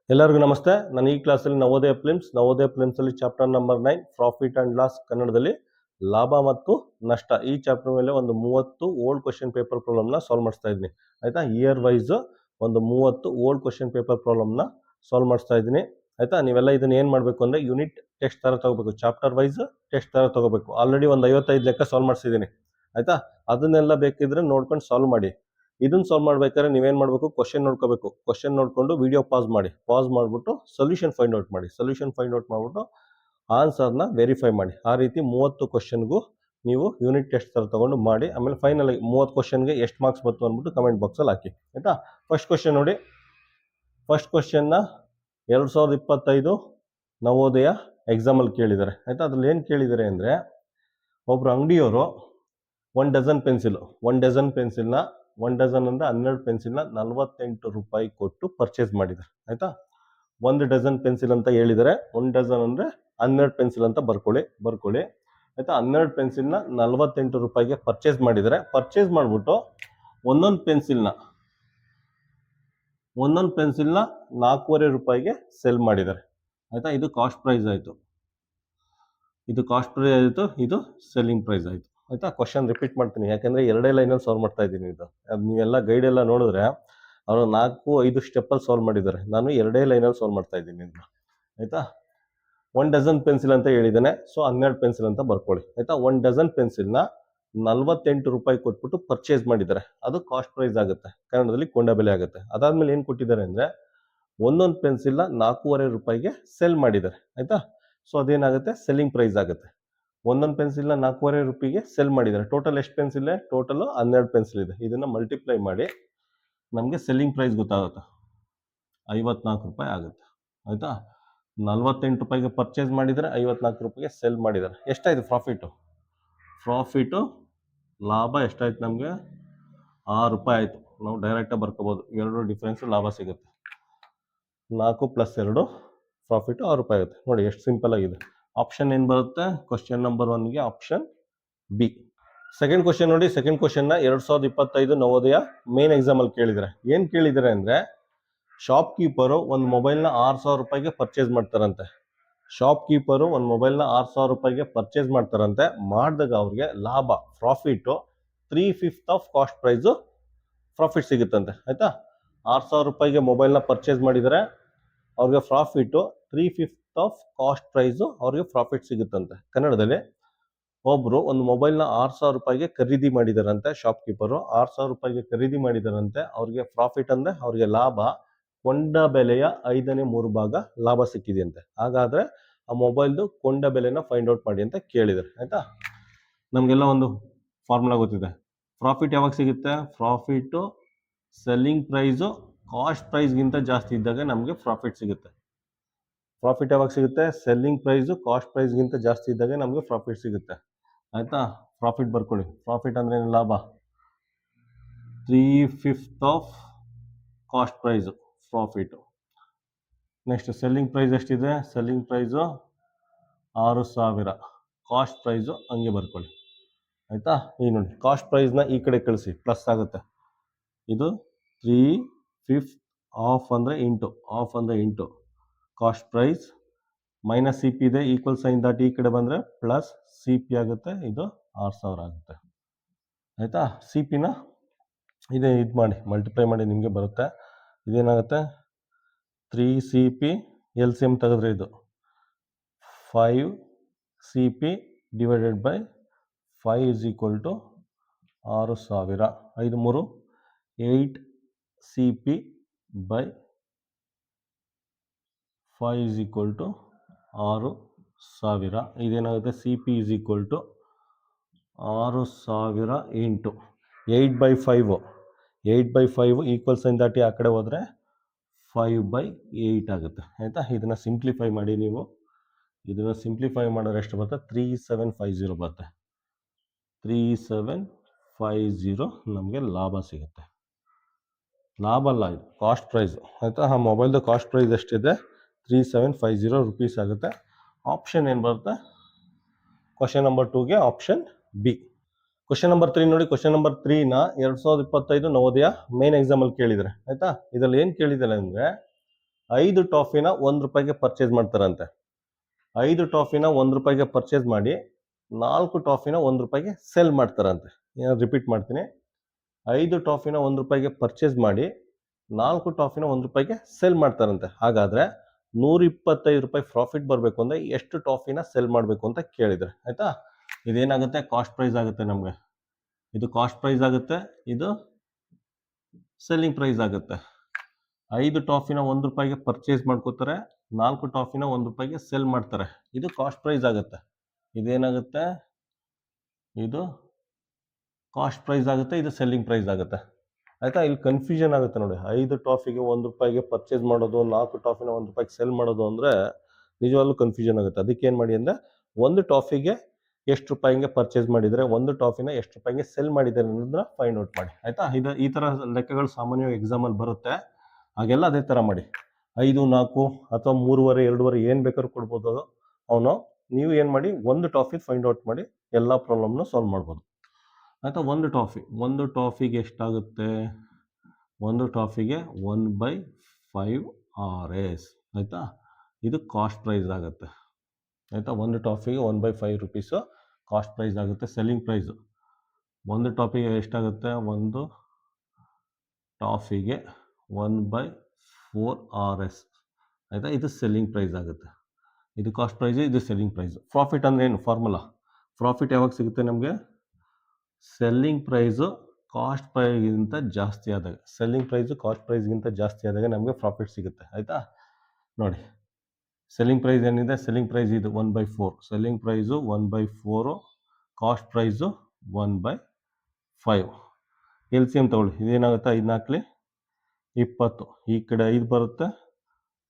ಎಲ್ಲರಿಗೂ ನಮಸ್ತೆ. ನಾನು ಈ ಕ್ಲಾಸಲ್ಲಿ ನವೋದಯ ಫಿಲ್ಮ್ಸಲ್ಲಿ chapter number 9 profit and loss, ಕನ್ನಡದಲ್ಲಿ ಲಾಭ ಮತ್ತು ನಷ್ಟ, ಈ ಚಾಪ್ಟರ್ ಮೇಲೆ ಒಂದು 30 ಓಲ್ಡ್ ಕ್ವಶನ್ ಪೇಪರ್ ಪ್ರಾಬ್ಲಮ್ನ ಸಾಲ್ವ್ ಮಾಡಿಸ್ತಾ ಇದ್ದೀನಿ. ಆಯಿತಾ, ಇಯರ್ ವೈಸ್ ಒಂದು 30 ಓಲ್ಡ್ ಕ್ವಶನ್ ಪೇಪರ್ ಪ್ರಾಬ್ಲಮ್ನ ಸಾಲ್ವ್ ಮಾಡಿಸ್ತಾ ಇದ್ದೀನಿ. ಆಯಿತಾ, ನೀವೆಲ್ಲ ಇದನ್ನು ಏನು ಮಾಡಬೇಕು ಅಂದರೆ ಯೂನಿಟ್ ಟೆಸ್ಟ್ ಥರ ತೊಗೋಬೇಕು, ಚಾಪ್ಟರ್ ವೈಸ್ ಟೆಸ್ಟ್ ಥರ ತೊಗೋಬೇಕು. ಆಲ್ರೆಡಿ ಒಂದು 55 ಲೆಕ್ಕ ಸಾಲ್ವ್ ಮಾಡಿಸಿದ್ದೀನಿ. ಆಯಿತಾ, ಅದನ್ನೆಲ್ಲ ಬೇಕಿದ್ರೆ ನೋಡ್ಕೊಂಡು ಸಾಲ್ವ್ ಮಾಡಿ. ಇದನ್ನ ಸಾಲ್ವ್ ಮಾಡ್ಬೇಕಾದ್ರೆ ನೀವೇನು ಮಾಡಬೇಕು, ಕ್ವಶನ್ ನೋಡ್ಕೋಬೇಕು. ಕ್ವಶನ್ ನೋಡಿಕೊಂಡು ವಿಡಿಯೋ ಪಾಸ್ ಮಾಡಿಬಿಟ್ಟು ಸೊಲ್ಯೂಷನ್ ಫೈಂಡ್ ಔಟ್ ಮಾಡಿಬಿಟ್ಟು ಆನ್ಸರ್ನ ವೆರಿಫೈ ಮಾಡಿ. ಆ ರೀತಿ 30 ಕ್ವಶನ್ಗೂ ನೀವು ಯೂನಿಟ್ ಟೆಸ್ಟ್ ಥರ ತೊಗೊಂಡು ಮಾಡಿ. ಆಮೇಲೆ ಫೈನಲ್ 30 ಕ್ವಶನ್ಗೆ ಎಷ್ಟು ಮಾರ್ಕ್ಸ್ ಬಂತು ಅಂದ್ಬಿಟ್ಟು ಕಮೆಂಟ್ ಬಾಕ್ಸಲ್ಲಿ ಹಾಕಿ. ಆಯಿತಾ, ಫಸ್ಟ್ ಕ್ವಶನ್ ನೋಡಿ. ಫಸ್ಟ್ ಕ್ವಶನ್ನ 2025 ನವೋದಯ ಎಕ್ಸಾಮಲ್ಲಿ ಕೇಳಿದ್ದಾರೆ. ಆಯಿತಾ, ಅದ್ರಲ್ಲಿ ಏನು ಕೇಳಿದ್ದಾರೆ ಅಂದರೆ, ಒಬ್ಬರು ಅಂಗಡಿಯವರು 1 ಡಜನ್ ಪೆನ್ಸಿಲ್ನ 1 ಡಜನ್ ಅಂದರೆ 12 ಪೆನ್ಸಿಲ್ನ 48 ರೂಪಾಯಿ ಕೊಟ್ಟು ಪರ್ಚೇಸ್ ಮಾಡಿದ್ದಾರೆ. ಆಯಿತಾ, 1 ಡಜನ್ ಪೆನ್ಸಿಲ್ ಅಂತ ಹೇಳಿದರೆ 1 ಡಜನ್ ಅಂದರೆ 12 ಪೆನ್ಸಿಲ್ ಅಂತ ಬರ್ಕೊಳ್ಳಿ. ಆಯಿತಾ, 12 ಪೆನ್ಸಿಲ್ನ 48 ರೂಪಾಯಿಗೆ ಪರ್ಚೇಸ್ ಮಾಡಿದ್ದಾರೆ. ಪರ್ಚೇಸ್ ಮಾಡಿಬಿಟ್ಟು ಒಂದೊಂದು ಪೆನ್ಸಿಲ್ನ 4.5 ರೂಪಾಯಿಗೆ ಸೆಲ್ ಮಾಡಿದ್ದಾರೆ. ಆಯಿತಾ, ಇದು ಕಾಸ್ಟ್ ಪ್ರೈಸ್ ಆಯಿತು, ಇದು ಸೆಲ್ಲಿಂಗ್ ಪ್ರೈಸ್ ಆಯಿತು. ಆಯಿತಾ, ಕ್ವಶನ್ ರಿಪೀಟ್ ಮಾಡ್ತೀನಿ, ಯಾಕೆಂದರೆ ಎರಡೇ ಲೈನಲ್ಲಿ ಸಾಲ್ವ್ ಮಾಡ್ತಾ ಇದ್ದೀನಿ. ಇದು ಅದು ನೀವೆಲ್ಲ ಗೈಡೆಲ್ಲ ನೋಡಿದ್ರೆ ಅವರು 4-5 ಸ್ಟೆಪ್ಪಲ್ಲಿ ಸಾಲ್ವ್ ಮಾಡಿದ್ದಾರೆ. ನಾನು ಎರಡೇ ಲೈನಲ್ಲಿ ಸಾಲ್ವ್ ಮಾಡ್ತಾ ಇದ್ದೀನಿ ಇದನ್ನ. ಆಯಿತಾ, 1 ಡಜನ್ ಪೆನ್ಸಿಲ್ ಅಂತ ಹೇಳಿದ್ದಾನೆ, ಸೊ 12 ಪೆನ್ಸಿಲ್ ಅಂತ ಬರ್ಕೊಳ್ಳಿ. ಆಯಿತಾ, 1 ಡಜನ್ ಪೆನ್ಸಿಲ್ನ 48 ರೂಪಾಯಿ ಕೊಟ್ಬಿಟ್ಟು ಪರ್ಚೇಸ್ ಮಾಡಿದ್ದಾರೆ. ಅದು ಕಾಸ್ಟ್ ಪ್ರೈಸ್ ಆಗುತ್ತೆ, ಕನ್ನಡದಲ್ಲಿ ಕೊಂಡ ಬೆಲೆ ಆಗುತ್ತೆ. ಅದಾದಮೇಲೆ ಏನು ಕೊಟ್ಟಿದ್ದಾರೆ ಅಂದರೆ, ಒಂದೊಂದು ಪೆನ್ಸಿಲ್ನ 4.5 ರೂಪಾಯಿಗೆ ಸೆಲ್ ಮಾಡಿದ್ದಾರೆ. ಆಯಿತಾ, ಸೊ ಅದೇನಾಗುತ್ತೆ, ಸೆಲ್ಲಿಂಗ್ ಪ್ರೈಸ್ ಆಗುತ್ತೆ. ಒಂದೊಂದು ಪೆನ್ಸಿಲ್ನ 4.5 ರೂಪಾಯಿಗೆ ಸೆಲ್ ಮಾಡಿದ್ದಾರೆ. ಟೋಟಲ್ ಎಷ್ಟು ಪೆನ್ಸಿಲ್ ಇದೆ? ಟೋಟಲು 12 ಪೆನ್ಸಿಲ್ ಇದೆ. ಇದನ್ನು ಮಲ್ಟಿಪ್ಲೈ ಮಾಡಿ ನಮಗೆ ಸೆಲ್ಲಿಂಗ್ ಪ್ರೈಸ್ ಗೊತ್ತಾಗುತ್ತೆ, 54 ರೂಪಾಯಿ ಆಗುತ್ತೆ. ಆಯಿತಾ, 48 ರೂಪಾಯಿಗೆ ಪರ್ಚೇಸ್ ಮಾಡಿದರೆ 54 ರೂಪಾಯಿಗೆ ಸೆಲ್ ಮಾಡಿದ್ದಾರೆ. ಎಷ್ಟಾಯಿತು ಪ್ರಾಫಿಟು ಲಾಭ ಎಷ್ಟಾಯ್ತು ನಮಗೆ? 6 ರೂಪಾಯಿ ಆಯಿತು. ನಾವು ಡೈರೆಕ್ಟಾಗಿ ಬರ್ಕೋಬೋದು, 2 ಡಿಫ್ರೆನ್ಸು ಲಾಭ ಸಿಗುತ್ತೆ. 4 + 2 ಪ್ರಾಫಿಟು 6 ರೂಪಾಯಿ ಆಗುತ್ತೆ. ನೋಡಿ ಎಷ್ಟು ಸಿಂಪಲ್ ಆಗಿದೆ. ಆಪ್ಷನ್ ಏನು ಬರುತ್ತೆ? ಕ್ವಶನ್ ನಂಬರ್ 1ಗೆ ಆಪ್ಷನ್ ಬಿ. ಸೆಕೆಂಡ್ ಕ್ವಶನ್ ನೋಡಿ. ಸೆಕೆಂಡ್ ಕ್ವಶನ್ನ 2025 ನವೋದಯ ಮೇನ್ ಎಕ್ಸಾಮಲ್ಲಿ ಕೇಳಿದ್ದಾರೆ. ಏನು ಕೇಳಿದ್ದಾರೆ ಅಂದರೆ, ಶಾಪ್ ಕೀಪರು ಒಂದು ಮೊಬೈಲ್ನ 6,000 ರೂಪಾಯಿಗೆ ಪರ್ಚೇಸ್ ಮಾಡ್ತಾರಂತೆ. ಮಾಡಿದಾಗ ಅವ್ರಿಗೆ ಲಾಭ, profit 3/5 of cost price profit ಸಿಗುತ್ತಂತೆ. ಆಯಿತಾ, 6,000 ರೂಪಾಯಿಗೆ ಮೊಬೈಲ್ನ ಪರ್ಚೇಸ್ ಮಾಡಿದರೆ ಅವ್ರಿಗೆ ಪ್ರಾಫಿಟ್ಟು 3/5 ಆಫ್ ಕಾಸ್ಟ್ ಪ್ರೈಸು ಅವ್ರಿಗೆ ಪ್ರಾಫಿಟ್ ಸಿಗುತ್ತಂತೆ. ಕನ್ನಡದಲ್ಲಿ ಒಬ್ಬರು ಒಂದು ಮೊಬೈಲ್ನ 6,000 ರೂಪಾಯಿಗೆ ಖರೀದಿ ಮಾಡಿದಾರಂತೆ. ಶಾಪ್ ಕೀಪರು 6,000 ರೂಪಾಯಿಗೆ ಖರೀದಿ ಮಾಡಿದಾರಂತೆ. ಅವ್ರಿಗೆ ಪ್ರಾಫಿಟ್ ಅಂದರೆ ಅವ್ರಿಗೆ ಲಾಭ ಕೊಂಡ ಬೆಲೆಯ 5/3 ಭಾಗ ಲಾಭ ಸಿಕ್ಕಿದೆಯಂತೆ. ಹಾಗಾದರೆ ಆ ಮೊಬೈಲ್ದು ಕೊಂಡ ಬೆಲೆನ ಫೈಂಡ್ ಔಟ್ ಮಾಡಿ ಅಂತ ಕೇಳಿದ್ದಾರೆ. ಆಯಿತಾ, ನಮಗೆಲ್ಲ ಒಂದು ಫಾರ್ಮುಲಾ ಗೊತ್ತಿದೆ. ಪ್ರಾಫಿಟ್ ಯಾವಾಗ ಸಿಗುತ್ತೆ? ಪ್ರಾಫಿಟ್ಟು ಸೆಲ್ಲಿಂಗ್ ಪ್ರೈಸು ಕಾಸ್ಟ್ ಪ್ರೈಸ್ಗಿಂತ ಜಾಸ್ತಿ ಇದ್ದಾಗ ನಮಗೆ ಪ್ರಾಫಿಟ್ ಸಿಗುತ್ತೆ. ಪ್ರಾಫಿಟ್ ಯಾವಾಗ ಸಿಗುತ್ತೆ? ಸೆಲ್ಲಿಂಗ್ ಪ್ರೈಸು ಕಾಸ್ಟ್ ಪ್ರೈಸ್ಗಿಂತ ಜಾಸ್ತಿ ಇದ್ದಾಗ ನಮಗೆ ಪ್ರಾಫಿಟ್ ಸಿಗುತ್ತೆ. ಆಯಿತಾ, ಪ್ರಾಫಿಟ್ ಬರ್ಕೊಳ್ಳಿ. ಪ್ರಾಫಿಟ್ ಅಂದರೆ ಲಾಭ, 3/5 of cost price profit. Next selling price ಎಷ್ಟಿದೆ? Selling price 6,000. ಕಾಸ್ಟ್ ಪ್ರೈಸು ಹಂಗೆ ಬರ್ಕೊಳ್ಳಿ. ಆಯಿತಾ, ಈಗ ನೋಡಿ, ಕಾಸ್ಟ್ ಪ್ರೈಸ್ನ ಈ ಕಡೆ ಕಳಿಸಿ, ಪ್ಲಸ್ ಆಗುತ್ತೆ. ಇದು 3/5 ಆಫ್ ಅಂದರೆ into cost price minus C P ಇದೆ, ಈಕ್ವಲ್ ಸೈನ್ ದಾಟಿ ಈ ಕಡೆ ಬಂದರೆ ಪ್ಲಸ್ ಸಿ ಪಿ ಆಗುತ್ತೆ. ಇದು 6,000 ಆಗುತ್ತೆ. ಆಯಿತಾ, ಸಿ ಪಿನ ಇದು ಮಾಡಿ ಮಲ್ಟಿಪ್ಲೈ ಮಾಡಿ ನಿಮಗೆ ಬರುತ್ತೆ. ಇದೇನಾಗುತ್ತೆ? 3CP LCM ತೆಗೆದ್ರೆ ಇದು 5CP divided by 5 = 6,000. 5 3 8CP by 5 = 6,000. ಇದೇನಾಗುತ್ತೆ? CP = 6,000 ಇಂಟು 8/5 ಈಕ್ವಲ್ ಸೈನ್ ದಾಟಿ ಆ ಕಡೆ ಹೋದರೆ 5/8 ಆಗುತ್ತೆ. ಆಯಿತಾ, ಇದನ್ನು ಸಿಂಪ್ಲಿಫೈ ಮಾಡಿ. ನೀವು ಇದನ್ನು ಸಿಂಪ್ಲಿಫೈ ಮಾಡಿದ್ರೆ ಎಷ್ಟು ಬರುತ್ತೆ? 3750 ಬರುತ್ತೆ. 3750 ನಮಗೆ ಲಾಭ ಸಿಗುತ್ತೆ. ಲಾಭ ಅಲ್ಲ, ಇದು ಕಾಸ್ಟ್ ಪ್ರೈಸು. ಆಯಿತಾ, ಆ ಮೊಬೈಲ್ದು ಕಾಸ್ಟ್ ಪ್ರೈಸ್ ಎಷ್ಟಿದೆ? 3750 ರೂಪೀಸ್ ಆಗುತ್ತೆ. ಆಪ್ಷನ್ ಏನು ಬರುತ್ತೆ? ಕ್ವಶನ್ ನಂಬರ್ 2ಗೆ ಆಪ್ಷನ್ ಬಿ. ಕ್ವಶನ್ ನಂಬರ್ 3 ನೋಡಿ. ಕ್ವಶನ್ ನಂಬರ್ 3ನ 2025 ನವೋದಯ ಮೇನ್ ಎಕ್ಸಾಮಲ್ಲಿ ಕೇಳಿದರೆ. ಆಯಿತಾ, ಇದರಲ್ಲಿ ಏನು ಕೇಳಿದ್ದಾರೆ ಅಂದರೆ, 5 ಟಾಫಿನ 1 ರೂಪಾಯಿಗೆ ಪರ್ಚೇಸ್ ಮಾಡ್ತಾರಂತೆ. 5 ಟಾಫಿನ 1 ರೂಪಾಯಿಗೆ ಪರ್ಚೇಸ್ ಮಾಡಿ 4 ಟಾಫಿನ 1 ರೂಪಾಯಿಗೆ ಸೆಲ್ ಮಾಡ್ತಾರಂತೆ. ರಿಪೀಟ್ ಮಾಡ್ತೀನಿ. 5 ಟಾಫಿನ 1 ರೂಪಾಯಿಗೆ ಪರ್ಚೇಸ್ ಮಾಡಿ 4 ಟಾಫಿನ 1 ರೂಪಾಯಿಗೆ ಸೆಲ್ ಮಾಡ್ತಾರಂತೆ. ಹಾಗಾದ್ರೆ 125 ರೂಪಾಯಿ ಪ್ರಾಫಿಟ್ ಬರಬೇಕು ಅಂದ್ರೆ ಎಷ್ಟು ಟಾಫಿನ ಸೆಲ್ ಮಾಡಬೇಕು ಅಂತ ಕೇಳಿದ್ರೆ, ಆಯ್ತಾ. ಇದೇನಾಗುತ್ತೆ, ಕಾಸ್ಟ್ ಪ್ರೈಸ್ ಆಗುತ್ತೆ ನಮಗೆ. ಇದು ಕಾಸ್ಟ್ ಪ್ರೈಸ್ ಆಗುತ್ತೆ, ಇದು ಸೆಲ್ಲಿಂಗ್ ಪ್ರೈಸ್ ಆಗುತ್ತೆ. 5 ಟಾಫಿನ 1 ರೂಪಾಯಿಗೆ ಪರ್ಚೇಸ್ ಮಾಡ್ಕೋತಾರೆ, 4 ಟಾಫಿನ 1 ರೂಪಾಯಿಗೆ ಸೆಲ್ ಮಾಡ್ತಾರೆ. ಇದು ಕಾಸ್ಟ್ ಪ್ರೈಸ್ ಆಗುತ್ತೆ. ಇದೇನಾಗುತ್ತೆ, ಇದು ಕಾಸ್ಟ್ ಪ್ರೈಸ್ ಆಗುತ್ತೆ, ಇದು ಸೆಲ್ಲಿಂಗ್ ಪ್ರೈಸ್ ಆಗುತ್ತೆ. ಆಯ್ತಾ. ಇಲ್ಲಿ ಕನ್ಫ್ಯೂಷನ್ ಆಗುತ್ತೆ ನೋಡಿ. 5 ಟಾಫಿಗೆ 1 ರೂಪಾಯಿಗೆ ಪರ್ಚೇಸ್ ಮಾಡೋದು, 4 ಟಾಫಿನ 1 ರೂಪಾಯಿಗೆ ಸೆಲ್ ಮಾಡೋದು ಅಂದರೆ ನಿಜವಾಗ್ಲೂ ಕನ್ಫ್ಯೂಷನ್ ಆಗುತ್ತೆ. ಅದಕ್ಕೆ ಏನು ಮಾಡಿ ಅಂದರೆ, ಒಂದು ಟಾಫಿಗೆ ಎಷ್ಟು ರೂಪಾಯಿಗೆ ಪರ್ಚೇಸ್ ಮಾಡಿದರೆ, ಒಂದು ಟಾಫಿನ ಎಷ್ಟು ರೂಪಾಯಿಗೆ ಸೆಲ್ ಮಾಡಿದ್ದಾರೆ ಅನ್ನೋದನ್ನ ಫೈಂಡ್ ಔಟ್ ಮಾಡಿ. ಆಯ್ತಾ. ಈ ಥರ ಲೆಕ್ಕಗಳು ಸಾಮಾನ್ಯವಾಗಿ ಎಕ್ಸಾಮಲ್ಲಿ ಬರುತ್ತೆ. ಹಾಗೆಲ್ಲ ಅದೇ ಥರ ಮಾಡಿ. 5, 4 ಅಥವಾ 3.5, 2.5 ಏನು ಬೇಕಾದ್ರೂ ಕೊಡ್ಬೋದು ಅವನು. ನೀವು ಏನು ಮಾಡಿ, ಒಂದು ಟಾಫಿ ಫೈಂಡ್ ಔಟ್ ಮಾಡಿ ಎಲ್ಲ ಪ್ರಾಬ್ಲಮ್ನ ಸಾಲ್ವ್ ಮಾಡ್ಬೋದು. ಆಯಿತಾ. ಒಂದು ಟಾಫಿಗೆ ಎಷ್ಟಾಗುತ್ತೆ, ಒಂದು ಟಾಫಿಗೆ 1/5 RS. ಆಯಿತಾ. ಇದು ಕಾಸ್ಟ್ ಪ್ರೈಸ್ ಆಗುತ್ತೆ. ಆಯಿತಾ. ಒಂದು ಟಾಫಿಗೆ 1/5 ರೂಪೀಸು ಕಾಸ್ಟ್ ಪ್ರೈಸ್ ಆಗುತ್ತೆ. ಸೆಲ್ಲಿಂಗ್ ಪ್ರೈಸು ಒಂದು ಟಾಫಿಗೆ ಎಷ್ಟಾಗುತ್ತೆ, ಒಂದು ಟಾಫಿಗೆ 1/4 RS. ಆಯಿತಾ. ಇದು ಸೆಲ್ಲಿಂಗ್ ಪ್ರೈಸ್ ಆಗುತ್ತೆ. ಇದು ಕಾಸ್ಟ್ ಪ್ರೈಸು, ಇದು ಸೆಲ್ಲಿಂಗ್ ಪ್ರೈಸು. ಪ್ರಾಫಿಟ್ ಅಂದರೆ ಏನು ಫಾರ್ಮುಲಾ? ಪ್ರಾಫಿಟ್ ಯಾವಾಗ ಸಿಗುತ್ತೆ ನಮಗೆ? ಸೆಲ್ಲಿಂಗ್ ಪ್ರೈಸು ಕಾಸ್ಟ್ ಪ್ರೈಸ್ಗಿಂತ ಜಾಸ್ತಿ ಆದಾಗ, ಸೆಲ್ಲಿಂಗ್ ಪ್ರೈಸು ಕಾಸ್ಟ್ ಪ್ರೈಸ್ಗಿಂತ ಜಾಸ್ತಿ ಆದಾಗ ನಮಗೆ ಪ್ರಾಫಿಟ್ ಸಿಗುತ್ತೆ. ಆಯಿತಾ. ನೋಡಿ, ಸೆಲ್ಲಿಂಗ್ ಪ್ರೈಸ್ ಏನಿದೆ, ಸೆಲ್ಲಿಂಗ್ ಪ್ರೈಸ್ ಇದು 1/4, selling price 1/4, cost price 1/5. LCM ತಗೊಳ್ಳಿ. ಇದೇನಾಗುತ್ತೆ, 5 4 20, ಈ ಕಡೆ 5 ಬರುತ್ತೆ,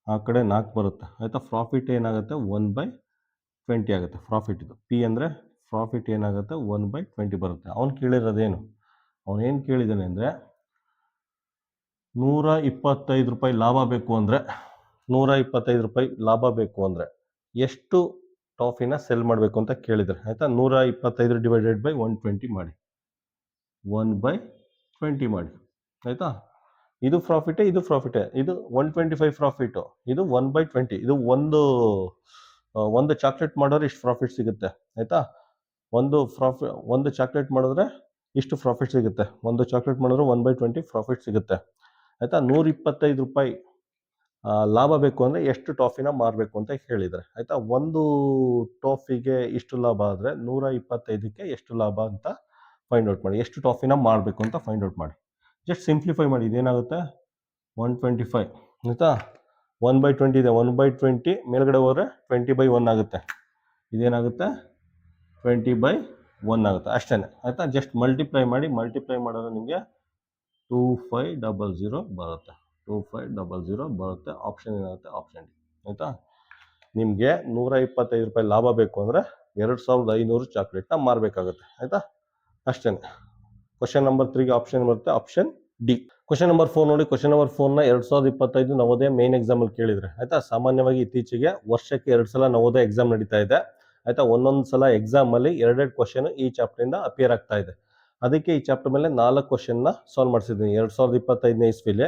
ಆ ಕಡೆ 4 ಬರುತ್ತೆ. ಆಯಿತಾ. ಪ್ರಾಫಿಟ್ ಏನಾಗುತ್ತೆ, 1/20 ಆಗುತ್ತೆ ಪ್ರಾಫಿಟ್. ಇದು P ಅಂದರೆ ಪ್ರಾಫಿಟ್ ಏನಾಗುತ್ತೆ, 1/20 ಬರುತ್ತೆ. ಅವ್ನು ಕೇಳಿರೋದೇನು, ಅವನೇನು ಕೇಳಿದ್ದಾನೆ ಅಂದರೆ 125 ರೂಪಾಯಿ ಲಾಭ ಬೇಕು ಅಂದರೆ, 125 ರೂಪಾಯಿ ಲಾಭ ಬೇಕು ಅಂದರೆ ಎಷ್ಟು ಟಾಫಿನ ಸೆಲ್ ಮಾಡಬೇಕು ಅಂತ ಕೇಳಿದರೆ. ಆಯಿತಾ. 125 ಡಿವೈಡೆಡ್ ಬೈ 120 ಮಾಡಿ, 1/20 ಮಾಡಿ. ಆಯಿತಾ. ಇದು ಪ್ರಾಫಿಟೇ, ಇದು ಪ್ರಾಫಿಟೇ. ಇದು 125 ಪ್ರಾಫಿಟು, ಇದು 1/20. ಇದು ಒಂದು ಚಾಕ್ಲೇಟ್ ಮಾಡೋರು ಇಷ್ಟು ಪ್ರಾಫಿಟ್ ಸಿಗುತ್ತೆ. ಆಯಿತಾ. ಒಂದು ಚಾಕ್ಲೇಟ್ ಮಾಡಿದ್ರೆ ಇಷ್ಟು ಪ್ರಾಫಿಟ್ ಸಿಗುತ್ತೆ. ಒಂದು ಚಾಕ್ಲೇಟ್ ಮಾಡಿದ್ರೆ 1/20 ಪ್ರಾಫಿಟ್ ಸಿಗುತ್ತೆ. ಆಯಿತಾ. 125 ರೂಪಾಯಿ ಲಾಭ ಬೇಕು ಅಂದರೆ ಎಷ್ಟು ಟಾಫಿನ ಮಾರಬೇಕು ಅಂತ ಹೇಳಿದರೆ. ಆಯಿತಾ. ಒಂದು ಟಾಫಿಗೆ ಇಷ್ಟು ಲಾಭ ಆದರೆ 125ಕ್ಕೆ ಎಷ್ಟು ಲಾಭ ಅಂತ ಫೈಂಡ್ ಔಟ್ ಮಾಡಿ. ಎಷ್ಟು ಟಾಫಿನ ಮಾರಬೇಕು ಅಂತ ಫೈಂಡ್ ಔಟ್ ಮಾಡಿ. ಜಸ್ಟ್ ಸಿಂಪ್ಲಿಫೈ ಮಾಡಿ. ಇದೇನಾಗುತ್ತೆ, 125. ಆಯಿತಾ. 1/20 ಇದೆ, 1/20 ಮೇಲ್ಗಡೆ ಹೋದರೆ 20/1 ಆಗುತ್ತೆ. ಇದೇನಾಗುತ್ತೆ, 20/1 ಆಗುತ್ತೆ. ಅಷ್ಟೇ. ಆಯಿತಾ. ಜಸ್ಟ್ ಮಲ್ಟಿಪ್ಲೈ ಮಾಡಿ. ಮಲ್ಟಿಪ್ಲೈ ಮಾಡಿದ್ರೆ ನಿಮಗೆ 2500 ಬರುತ್ತೆ. 2500 ಬರುತ್ತೆ. ಆಪ್ಷನ್ ಏನಾಗುತ್ತೆ, ಆಪ್ಷನ್ ಡಿ. ಆಯಿತಾ. ನಿಮಗೆ 125 ರೂಪಾಯಿ ಲಾಭ ಬೇಕು ಅಂದರೆ 2500 ಚಾಕ್ಲೇಟ್ನ ಮಾರಬೇಕಾಗುತ್ತೆ. ಆಯಿತಾ. ಅಷ್ಟೇ. ಕ್ವಶನ್ ನಂಬರ್ 3ಗೆ ಆಪ್ಷನ್ ಬರುತ್ತೆ, ಆಪ್ಷನ್ ಡಿ. ಕ್ವಶನ್ ನಂಬರ್ 4 ನೋಡಿ. ಕ್ವಶನ್ ನಂಬರ್ 4ನ 2025 ನವೋದಯ ಮೇನ್ ಎಕ್ಸಾಮಲ್ಲಿ ಕೇಳಿದರೆ. ಆಯಿತಾ. ಸಾಮಾನ್ಯವಾಗಿ ಇತ್ತೀಚೆಗೆ ವರ್ಷಕ್ಕೆ 2 ಸಲ ನವೋದಯ ಎಕ್ಸಾಮ್ ನಡೀತಾ ಇದೆ. ಆಯಿತಾ. ಒಂದೊಂದು ಸಲ ಎಕ್ಸಾಮಲ್ಲಿ 2 ಕ್ವಶನ್ ಈ ಚಾಪ್ಟರಿಂದ ಅಪಿಯರ್ ಆಗ್ತಾ ಇದೆ. ಅದಕ್ಕೆ ಈ ಚಾಪ್ಟರ್ ಮೇಲೆ 4 ಕ್ವಶನ್ನ ಸಾಲ್ವ್ ಮಾಡಿಸಿದ್ದೀನಿ. 2025ನೇ ಇಸ್ವಿಲಿ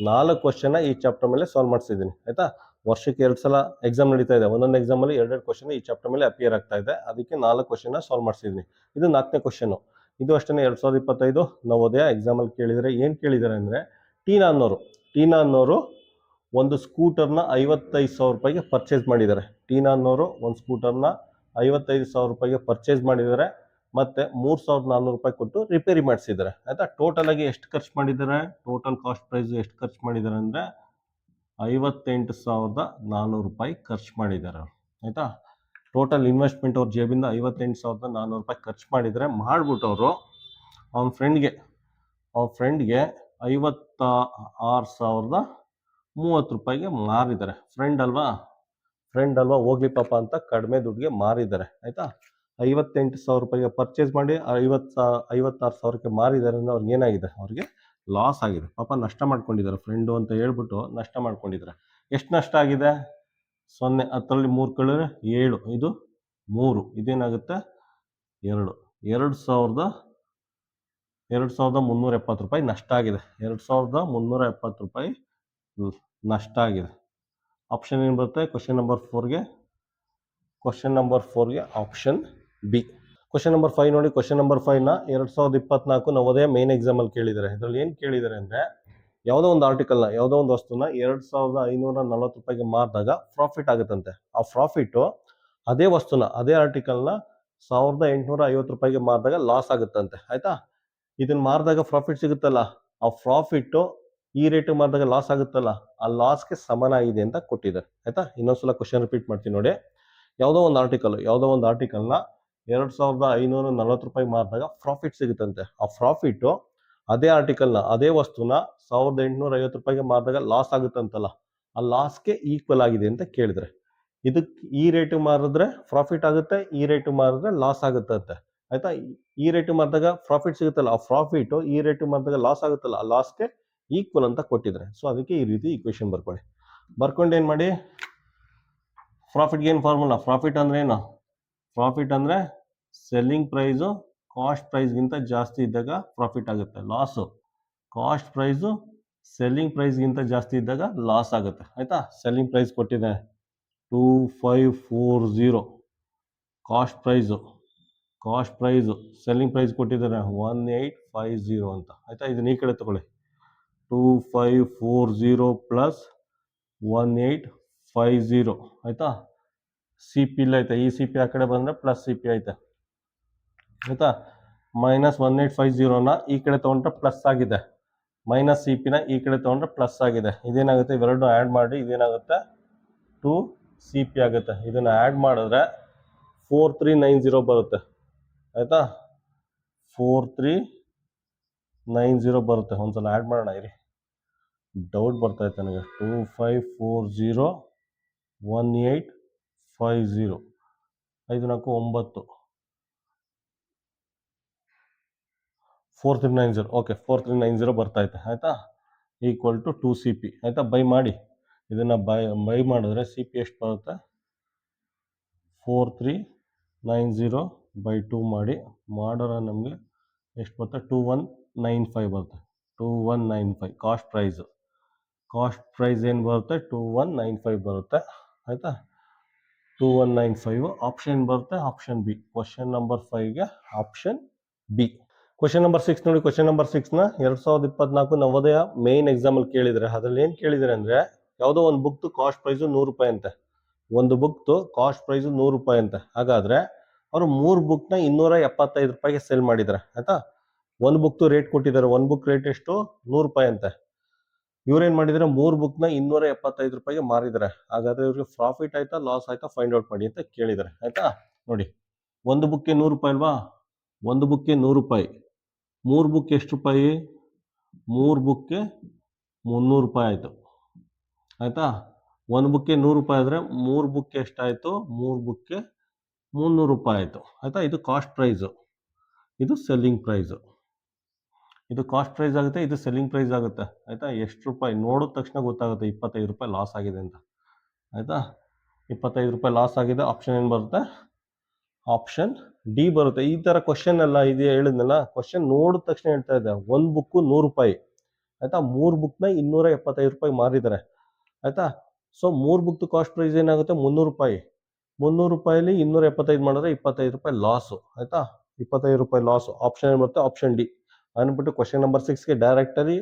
4 ಕ್ವಶನ್ನ ಈ ಚಾಪ್ಟರ್ ಮೇಲೆ ಸಾಲ್ವ್ ಮಾಡಿಸಿದ್ದೀನಿ. ಆಯಿತಾ. ವರ್ಷಕ್ಕೆ 2 ಸಲ ಎಕ್ಸಾಮ್ ನಡೀತಾ ಇದೆ. ಒಂದೊಂದು ಎಕ್ಸಾಮಲ್ಲಿ 2 ಕ್ವಶನ್ ಈ ಚಾಪ್ಟರ್ ಮೇಲೆ ಅಪಿಯರ್ ಆಗ್ತಾ ಇದೆ. ಅದಕ್ಕೆ 4 ಕ್ವಶನ್ನ ಸಾಲ್ವ್ ಮಾಡಿಸಿದ್ದೀನಿ. ಇದು 4ನೇ ಕ್ವಶನ್ನು. ಇದು ಅಷ್ಟೇ 2025 ನವೋದಯ ಎಕ್ಸಾಮಲ್ಲಿ ಕೇಳಿದರೆ. ಏನು ಕೇಳಿದ್ದಾರೆ ಅಂದರೆ, ಟೀನಾ ಅನ್ನೋರು ಒಂದು ಸ್ಕೂಟರ್ನ 55,000 ರೂಪಾಯಿಗೆ ಪರ್ಚೇಸ್ ಮಾಡಿದ್ದಾರೆ. ಟೀನಾ ಅನ್ನೋರು ಒಂದು ಸ್ಕೂಟರ್ನ 55,000 ರೂಪಾಯಿಗೆ ಪರ್ಚೇಸ್ ಮಾಡಿದ್ದಾರೆ. ಮತ್ತು 3,400 ರೂಪಾಯಿ ಕೊಟ್ಟು ರಿಪೇರಿ ಮಾಡಿಸಿದ್ದಾರೆ. ಆಯಿತಾ. ಟೋಟಲ್ ಆಗಿ ಎಷ್ಟು ಖರ್ಚು ಮಾಡಿದ್ದಾರೆ, ಟೋಟಲ್ ಕಾಸ್ಟ್ ಪ್ರೈಸ್ ಎಷ್ಟು ಖರ್ಚು ಮಾಡಿದ್ದಾರೆ ಅಂದರೆ 58,400 ರೂಪಾಯಿ ಖರ್ಚು ಮಾಡಿದ್ದಾರೆ. ಆಯಿತಾ. ಟೋಟಲ್ ಇನ್ವೆಸ್ಟ್ಮೆಂಟ್ ಅವ್ರ ಜೇಬಿಂದ 58,400 ರೂಪಾಯಿ ಖರ್ಚು ಮಾಡಿದರೆ. ಮಾಡಿಬಿಟ್ಟು ಅವರು ಅವ್ರ ಫ್ರೆಂಡ್ಗೆ 56,030 ರೂಪಾಯಿಗೆ ಮಾರಿದ್ದಾರೆ. ಫ್ರೆಂಡ್ ಅಲ್ವಾ ಹೋಗ್ಲಿ ಪಾಪ ಅಂತ ಕಡಿಮೆ ದುಡ್ಡಿಗೆ ಮಾರಿದ್ದಾರೆ. ಆಯಿತಾ. 58,000 ರೂಪಾಯಿಗೆ ಪರ್ಚೇಸ್ ಮಾಡಿ 56,000ಕ್ಕೆ ಮಾರಿದ್ದಾರೆ ಅಂದರೆ ಅವ್ರಿಗೆ ಏನಾಗಿದೆ, ಅವ್ರಿಗೆ ಲಾಸ್ ಆಗಿದೆ. ಪಾಪ ನಷ್ಟ ಮಾಡ್ಕೊಂಡಿದ್ದಾರೆ. ಫ್ರೆಂಡು ಅಂತ ಹೇಳ್ಬಿಟ್ಟು ನಷ್ಟ ಮಾಡ್ಕೊಂಡಿದ್ದಾರೆ. ಎಷ್ಟು ನಷ್ಟ ಆಗಿದೆ, 0. 10ರಲ್ಲಿ 3 ಕಳೆದ್ರೆ 7, ಇದು 3, ಇದೇನಾಗುತ್ತೆ 2. 2,370 ರೂಪಾಯಿ ನಷ್ಟ ಆಗಿದೆ. 2,370 ರೂಪಾಯಿ ನಷ್ಟ ಆಗಿದೆ. ಆಪ್ಷನ್ ಏನು ಬರುತ್ತೆ ಕ್ವಶನ್ ನಂಬರ್ 4ಗೆ? ಕ್ವಶನ್ ನಂಬರ್ 4ಗೆ ಆಪ್ಷನ್ ಬಿ. ಕ್ವಶನ್ ನಂಬರ್ 5 ನೋಡಿ. ಕ್ವಶನ್ ನಂಬರ್ 5ನ 2024 ನವೋದಯ ಮೇನ್ ಎಕ್ಸಾಮಲ್ಲಿ ಕೇಳಿದ್ದಾರೆ. ಇದರಲ್ಲಿ ಏನು ಕೇಳಿದ್ದಾರೆ ಅಂದರೆ, ಯಾವುದೋ ಒಂದು ಆರ್ಟಿಕಲ್ನ, ಯಾವುದೋ ಒಂದು ವಸ್ತುನ 2540 ರೂಪಾಯಿಗೆ ಮಾರಿದಾಗ ಪ್ರಾಫಿಟ್ ಆಗುತ್ತಂತೆ. ಆ ಪ್ರಾಫಿಟ್ಟು ಅದೇ ವಸ್ತುನ, ಅದೇ ಆರ್ಟಿಕಲ್ನ 1850 ರೂಪಾಯಿಗೆ ಮಾರಿದಾಗ ಲಾಸ್ ಆಗುತ್ತಂತೆ. ಆಯ್ತಾ? ಇದನ್ನ ಮಾರಿದಾಗ ಪ್ರಾಫಿಟ್ ಸಿಗುತ್ತಲ್ಲ, ಆ ಪ್ರಾಫಿಟ್ಟು ಈ ರೇಟ್ ಮಾರಿದಾಗ ಲಾಸ್ ಆಗುತ್ತಲ್ಲ, ಆ ಲಾಸ್ಗೆ ಸಮಾನಾಗಿದೆ ಅಂತ ಕೊಟ್ಟಿದ್ದಾರೆ. ಆಯ್ತಾ? ಇನ್ನೊಂದ್ಸಲ ಕ್ವಶನ್ ರಿಪೀಟ್ ಮಾಡ್ತೀನಿ ನೋಡಿ. ಯಾವುದೋ ಒಂದು ಆರ್ಟಿಕಲ್ನ 2540 ರೂಪಾಯಿ ಮಾರಿದಾಗ ಪ್ರಾಫಿಟ್ ಸಿಗುತ್ತಂತೆ. ಆ ಪ್ರಾಫಿಟ್ಟು ಅದೇ ಆರ್ಟಿಕಲ್ನ, ಅದೇ ವಸ್ತುನ 1850 ರೂಪಾಯಿಗೆ ಮಾರಿದಾಗ ಲಾಸ್ ಆಗುತ್ತಂತಲ್ಲ, ಆ ಲಾಸ್ಗೆ ಈಕ್ವಲ್ ಆಗಿದೆ ಅಂತ ಕೇಳಿದ್ರೆ, ಇದಕ್ಕೆ ಈ ರೇಟ್ ಮಾರಿದ್ರೆ ಪ್ರಾಫಿಟ್ ಆಗುತ್ತೆ, ಈ ರೇಟ್ ಮಾರಿದ್ರೆ ಲಾಸ್ ಆಗುತ್ತಂತೆ. ಆಯ್ತಾ? ಈ ರೇಟ್ ಮಾರಿದಾಗ ಪ್ರಾಫಿಟ್ ಸಿಗುತ್ತಲ್ಲ, ಆ ಪ್ರಾಫಿಟ್ ಈ ರೇಟ್ ಮಾರಿದಾಗ ಲಾಸ್ ಆಗುತ್ತಲ್ಲ, ಆ ಲಾಸ್ಗೆ ಈಕ್ವಲ್ ಅಂತ ಕೊಟ್ಟಿದ್ರೆ. ಸೊ ಅದಕ್ಕೆ ಈ ರೀತಿ ಈಕ್ವೇಶನ್ ಬರ್ಕೊಳ್ಳಿ. ಬರ್ಕೊಂಡು ಏನು ಮಾಡಿ, ಪ್ರಾಫಿಟ್ಗೆ ಏನು ಫಾರ್ಮುಲಾ? ಪ್ರಾಫಿಟ್ ಅಂದ್ರೆ ಏನು? ಪ್ರಾಫಿಟ್ ಅಂದ್ರೆ ಸೆಲ್ಲಿಂಗ್ ಪ್ರೈಸು ಕಾಸ್ಟ್ ಪ್ರೈಸ್ಗಿಂತ ಜಾಸ್ತಿ ಇದ್ದಾಗ ಪ್ರಾಫಿಟ್ ಆಗುತ್ತೆ. ಲಾಸು ಕಾಸ್ಟ್ ಪ್ರೈಸು ಸೆಲ್ಲಿಂಗ್ ಪ್ರೈಸ್ಗಿಂತ ಜಾಸ್ತಿ ಇದ್ದಾಗ ಲಾಸ್ ಆಗುತ್ತೆ. ಆಯ್ತಾ? ಸೆಲ್ಲಿಂಗ್ ಪ್ರೈಸ್ ಕೊಟ್ಟಿದೆ 2540, ಕಾಸ್ಟ್ ಪ್ರೈಸು ಸೆಲ್ಲಿಂಗ್ ಪ್ರೈಸ್ ಕೊಟ್ಟಿದ್ದಾರೆ 1850 ಅಂತ. ಆಯ್ತಾ? ಇದನ್ನ ಈ ಕಡೆ ತಗೊಳ್ಳಿ. 2540 ಪ್ಲಸ್ 1850. ಆಯ್ತಾ? ಸಿ ಪಿ ಇಲ್ಲ ಐತೆ, ಈ ಸಿ ಪಿ ಆ ಕಡೆ ಬಂದರೆ ಪ್ಲಸ್ ಸಿ ಪಿ ಐತೆ. ಆಯ್ತಾ? ಮೈನಸ್ 1850ನ ಈ ಕಡೆ ತೊಗೊಂಡ್ರೆ ಪ್ಲಸ್ ಆಗಿದೆ, ಮೈನಸ್ ಸಿ ಪಿನ ಈ ಕಡೆ ತೊಗೊಂಡ್ರೆ ಪ್ಲಸ್ ಆಗಿದೆ. ಇದೇನಾಗುತ್ತೆ? ಇವೆರಡು ಆ್ಯಡ್ ಮಾಡಿ ಇದೇನಾಗುತ್ತೆ? 2 ಸಿ ಪಿ ಆಗುತ್ತೆ. ಇದನ್ನು ಆ್ಯಡ್ ಮಾಡಿದ್ರೆ 4390 ಬರುತ್ತೆ. ಆಯಿತಾ? 4390 ಬರುತ್ತೆ. ಒಂದ್ಸಲ ಆ್ಯಡ್ ಮಾಡೋಣ ಇರಿ, ಡೌಟ್ ಬರ್ತೈತೆ ನನಗೆ. 2540 1850 5 4 9 4390. ಓಕೆ, 4390 ಬರ್ತೈತೆ. ಆಯಿತಾ? Equal to 2 C P. ಆಯಿತಾ? ಬೈ ಮಾಡಿ, ಇದನ್ನು ಬೈ ಮಾಡಿದ್ರೆ ಸಿ ಪಿ ಎಷ್ಟು ಬರುತ್ತೆ? 4390 ಬೈ 2 ಮಾಡಿದ್ರೆ ನಮಗೆ ಎಷ್ಟು ಬರುತ್ತೆ? 2195 ಬರುತ್ತೆ. 2195 ಕಾಸ್ಟ್ ಪ್ರೈಸ್ ಏನು ಬರುತ್ತೆ? 2195 ಬರುತ್ತೆ. ಆಯಿತಾ? 2195 ಆಪ್ಷನ್ ಬರುತ್ತೆ, ಆಪ್ಷನ್ ಬಿ. ಕ್ವಶನ್ ನಂಬರ್ 5ಗೆ ಆಪ್ಷನ್ ಬಿ. ಕ್ವಶನ್ ನಂಬರ್ 6 ನೋಡಿ. ಕ್ವಶನ್ ನಂಬರ್ 6ನ 2024 ನವೋದಯ ಮೇನ್ ಎಕ್ಸಾಮಲ್ಲಿ ಕೇಳಿದರೆ. ಅದರಲ್ಲಿ ಏನು ಕೇಳಿದರೆ ಅಂದರೆ, ಯಾವುದೋ ಒಂದು ಬುಕ್ದು ಕಾಸ್ಟ್ ಪ್ರೈಸು 100 ರೂಪಾಯಿ ಅಂತೆ. ಒಂದು ಬುಕ್ದು ಕಾಸ್ಟ್ ಪ್ರೈಸು 100 ರೂಪಾಯಿ ಅಂತೆ. ಹಾಗಾದರೆ ಅವರು 3 ಬುಕ್ನ 275 ರೂಪಾಯಿಗೆ ಸೇಲ್ ಮಾಡಿದ್ದಾರೆ. ಆಯಿತಾ? ಒಂದು ಬುಕ್ದು ರೇಟ್ ಕೊಟ್ಟಿದ್ದಾರೆ. ಒಂದು ಬುಕ್ ರೇಟ್ ಎಷ್ಟು? 100 ರೂಪಾಯಿ ಅಂತೆ. ಇವ್ರೇನು ಮಾಡಿದ್ದಾರೆ? 3 ಬುಕ್ನ 275 ರೂಪಾಯಿಗೆ ಮಾರಿದ್ದಾರೆ. ಹಾಗಾದರೆ ಇವ್ರಿಗೆ ಪ್ರಾಫಿಟ್ ಆಯ್ತಾ ಲಾಸ್ ಆಯ್ತಾ ಫೈಂಡ್ ಔಟ್ ಮಾಡಿ ಅಂತ ಕೇಳಿದ್ದಾರೆ. ಆಯಿತಾ? ನೋಡಿ, ಒಂದು ಬುಕ್ಗೆ 100 ರೂಪಾಯಿ ಅಲ್ವಾ? ಒಂದು ಬುಕ್ಗೆ 100 ರೂಪಾಯಿ. 3 ಬುಕ್ ಎಷ್ಟು ರೂಪಾಯಿ? 3 ಬುಕ್ಗೆ 300 ರೂಪಾಯಿ ಆಯಿತು. ಆಯಿತಾ? ಒಂದು ಬುಕ್ಗೆ 100 ರೂಪಾಯಿ ಆದರೆ 3 ಬುಕ್ಗೆ ಎಷ್ಟಾಯಿತು? 3 ಬುಕ್ಗೆ 300 ರೂಪಾಯಿ ಆಯಿತು. ಆಯಿತಾ? ಇದು ಕಾಸ್ಟ್ ಪ್ರೈಸು, ಇದು ಸೆಲ್ಲಿಂಗ್ ಪ್ರೈಸು. ಇದು ಕಾಸ್ಟ್ ಪ್ರೈಸ್ ಆಗುತ್ತೆ, ಇದು ಸೆಲ್ಲಿಂಗ್ ಪ್ರೈಸ್ ಆಗುತ್ತೆ. ಆಯಿತಾ? ಎಷ್ಟು ರೂಪಾಯಿ ನೋಡಿದ ತಕ್ಷಣ ಗೊತ್ತಾಗುತ್ತೆ 25 ರೂಪಾಯಿ ಲಾಸ್ ಆಗಿದೆ ಅಂತ. ಆಯಿತಾ? 25 ರೂಪಾಯಿ ಲಾಸ್ ಆಗಿದೆ. ಆಪ್ಷನ್ ಏನು ಬರುತ್ತೆ? ಆಪ್ಷನ್ ಡಿ ಬರುತ್ತೆ. ಈ ಥರ ಕ್ವಶನ್ ಎಲ್ಲ ಇದೆಯಾ ಹೇಳಿದ್ನಲ್ಲ, ಕ್ವಶನ್ ನೋಡಿದ ತಕ್ಷಣ ಹೇಳ್ತಾ ಇದೆ. ಒಂದು ಬುಕ್ಕು 100 ರೂಪಾಯಿ. ಆಯಿತಾ? 3 ಬುಕ್ನ 275 ರೂಪಾಯಿ ಮಾರಿದ್ದಾರೆ. ಆಯಿತಾ? ಸೊ 3 ಬುಕ್ದು ಕಾಸ್ಟ್ ಪ್ರೈಸ್ ಏನಾಗುತ್ತೆ? 300 ರೂಪಾಯಿ. 300 ರೂಪಾಯಲ್ಲಿ 275 ಮಾಡಿದ್ರೆ 25 ರೂಪಾಯಿ ಲಾಸು. ಆಯಿತಾ? 25 ರೂಪಾಯಿ ಲಾಸು. ಆಪ್ಷನ್ ಏನು ಬರುತ್ತೆ? Option D. ಅಂದ್ಬಿಟ್ಟು ಕ್ವಶನ್ ನಂಬರ್ 6ಗೆ ಡೈರೆಕ್ಟಾಗಿ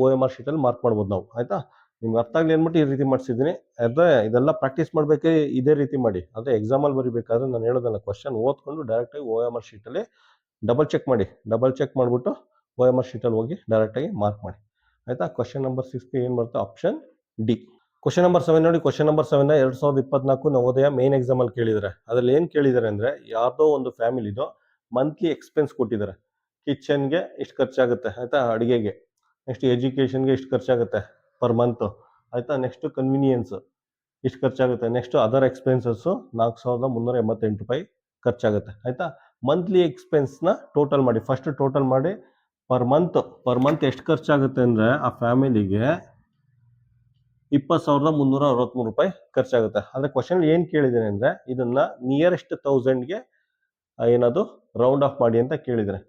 OMR ಶೀಟಲ್ಲಿ ಮಾರ್ಕ್ ಮಾಡ್ಬೋದು ನಾವು. ಆಯಿತಾ? ನಿಮ್ಗೆ ಅರ್ಥ ಆಗಲಿ ಅಂದ್ಬಿಟ್ಟು ಈ ರೀತಿ ಮಾಡಿಸಿದ್ದೀನಿ. ಆದರೆ ಇದೆಲ್ಲ ಪ್ರಾಕ್ಟೀಸ್ ಮಾಡಬೇಕೇ ಇದೇ ರೀತಿ ಮಾಡಿ. ಅದೇ ಎಕ್ಸಾಮಲ್ಲಿ ಬರೀಬೇಕಾದ್ರೆ ನಾನು ಹೇಳೋದಲ್ಲ, ಕ್ವಶನ್ ಓದ್ಕೊಂಡು ಡೈರೆಕ್ಟಾಗಿ OMR ಶೀಟಲ್ಲಿ ಡಬಲ್ ಚೆಕ್ ಮಾಡಿಬಿಟ್ಟು OMR ಶೀಟಲ್ಲಿ ಹೋಗಿ ಡೈರೆಕ್ಟಾಗಿ ಮಾರ್ಕ್ ಮಾಡಿ. ಆಯಿತಾ? ಕ್ವಶನ್ ನಂಬರ್ 6ಗೆ ಏನು ಬರುತ್ತೆ? Option D. ಕ್ವಶನ್ ನಂಬರ್ 7 ನೋಡಿ. ಕ್ವಶನ್ ನಂಬರ್ 7ನ 2024 ನವೋದಯ ಮೇನ್ ಎಕ್ಸಾಮಲ್ಲಿ ಕೇಳಿದ್ದಾರೆ. ಅದರಲ್ಲಿ ಏನು ಕೇಳಿದ್ದಾರೆ ಅಂದರೆ, ಯಾವುದೋ ಒಂದು ಫ್ಯಾಮಿಲಿದು ಮಂತ್ಲಿ ಎಕ್ಸ್ಪೆನ್ಸ್ ಕೊಟ್ಟಿದ್ದಾರೆ. ಕಿಚನ್ಗೆ ಇಷ್ಟು ಖರ್ಚಾಗುತ್ತೆ. ಆಯಿತಾ? ಅಡುಗೆಗೆ. ನೆಕ್ಸ್ಟ್ ಎಜುಕೇಷನ್ಗೆ ಇಷ್ಟು ಖರ್ಚಾಗುತ್ತೆ ಪರ್ ಮಂತು. ಆಯಿತಾ? ನೆಕ್ಸ್ಟು ಕನ್ವೀನಿಯನ್ಸು ಇಷ್ಟು ಖರ್ಚಾಗುತ್ತೆ. ನೆಕ್ಸ್ಟು ಅದರ್ ಎಕ್ಸ್ಪೆನ್ಸಸ್ಸು 4388 ರೂಪಾಯಿ ಖರ್ಚಾಗುತ್ತೆ. ಆಯಿತಾ? ಮಂತ್ಲಿ ಎಕ್ಸ್ಪೆನ್ಸ್ನ ಟೋಟಲ್ ಮಾಡಿ. ಫಸ್ಟ್ ಟೋಟಲ್ ಮಾಡಿ ಪರ್ ಮಂತ್ ಎಷ್ಟು ಖರ್ಚಾಗುತ್ತೆ ಅಂದರೆ, ಆ ಫ್ಯಾಮಿಲಿಗೆ 20,363 ರೂಪಾಯಿ ಖರ್ಚಾಗುತ್ತೆ. ಆದರೆ ಕ್ವಶನ್ ಏನು ಕೇಳಿದ್ದೇನೆ ಅಂದರೆ, ಇದನ್ನು ನಿಯರೆಸ್ಟ್ 1000ಗೆ ಏನದು ರೌಂಡ್ ಆಫ್ ಮಾಡಿ ಅಂತ ಕೇಳಿದರೆ.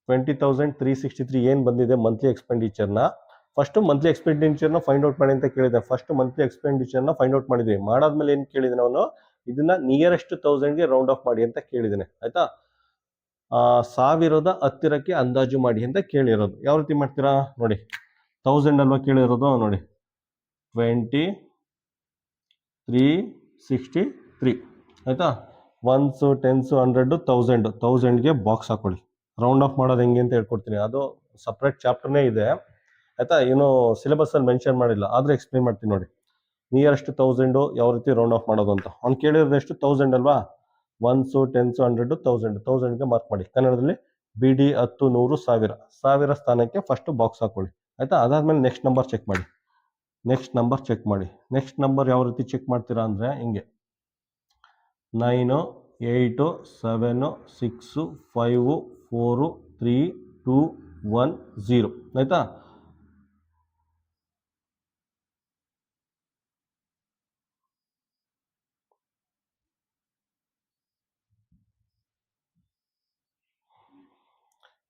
20,363 ಏನು ಬಂದಿದೆ ಮಂತ್ಲಿ ಎಕ್ಸ್ಪೆಂಡಿಚರ್ನ ಫಸ್ಟ್ ಮಂತ್ಲಿ ಎಕ್ಸ್ಪೆಂಡಿಚರ್ನ ಫೈಂಡ್ ಔಟ್ ಮಾಡಿ ಅಂತ ಕೇಳಿದೆ. ಫಸ್ಟ್ ಮಂತ್ಲಿ ಎಕ್ಸ್ಪೆಂಡಿಚರ್ನ ಫೈಂಡ್ ಔಟ್ ಮಾಡಿದ್ವಿ. ಮಾಡಾದ್ಮೇಲೆ ಏನು ಕೇಳಿದೆ ಅವನು, ಇದನ್ನ ನಿಯರೆಸ್ಟ್ 1000ಗೆ ರೌಂಡ್ ಆಫ್ ಮಾಡಿ ಅಂತ ಕೇಳಿದ್ದೇನೆ. ಆಯ್ತಾ, 1000ದ ಹತ್ತಿರಕ್ಕೆ ಅಂದಾಜು ಮಾಡಿ ಅಂತ ಕೇಳಿರೋದು. ಯಾವ ರೀತಿ ಮಾಡ್ತೀರಾ ನೋಡಿ, 1000 ಅಲ್ವಾ ಕೇಳಿರೋದು ನೋಡಿ, 2363 ಆಯ್ತಾ. 1s 10s 100 1000 1000ಗೆ ಬಾಕ್ಸ್ ಹಾಕೊಳ್ಳಿ. ರೌಂಡ್ ಆಫ್ ಮಾಡೋದು ಹೆಂಗೆ ಅಂತ ಹೇಳ್ಕೊಡ್ತೀನಿ, ಅದು ಸಪ್ರೇಟ್ ಚಾಪ್ಟರ್ನೇ ಇದೆ ಆಯ್ತಾ. ಏನು ಸಿಲೆಬಸ್ ಅಲ್ಲಿ ಮೆನ್ಷನ್ ಮಾಡಿಲ್ಲ, ಆದ್ರೆ ಎಕ್ಸ್ಪ್ಲೇನ್ ಮಾಡ್ತೀನಿ ನೋಡಿ. ನಿಯರೆಸ್ಟ್ 1000 ಯಾವ ರೀತಿ ರೌಂಡ್ ಆಫ್ ಮಾಡೋದು ಅಂತ ಅವ್ನು ಕೇಳಿರೋದು. ಎಷ್ಟು 1000 ಅಲ್ವಾ, 1s 10s 100 1000 1000ಗೆ ಮಾರ್ಕ್ ಮಾಡಿ. ಕನ್ನಡದಲ್ಲಿ BD 10 100 1000 1000 ಸ್ಥಾನಕ್ಕೆ ಫಸ್ಟ್ ಬಾಕ್ಸ್ ಹಾಕೊಳ್ಳಿ ಆಯ್ತಾ. ಅದಾದ್ಮೇಲೆ ನೆಕ್ಸ್ಟ್ ನಂಬರ್ ಚೆಕ್ ಮಾಡಿ. ನೆಕ್ಸ್ಟ್ ನಂಬರ್ ಯಾವ ರೀತಿ ಚೆಕ್ ಮಾಡ್ತೀರಾ ಅಂದ್ರೆ ಹಿಂಗೆ 9 8 7 6 5 4 3 2 1 0 ಆಯ್ತಾ.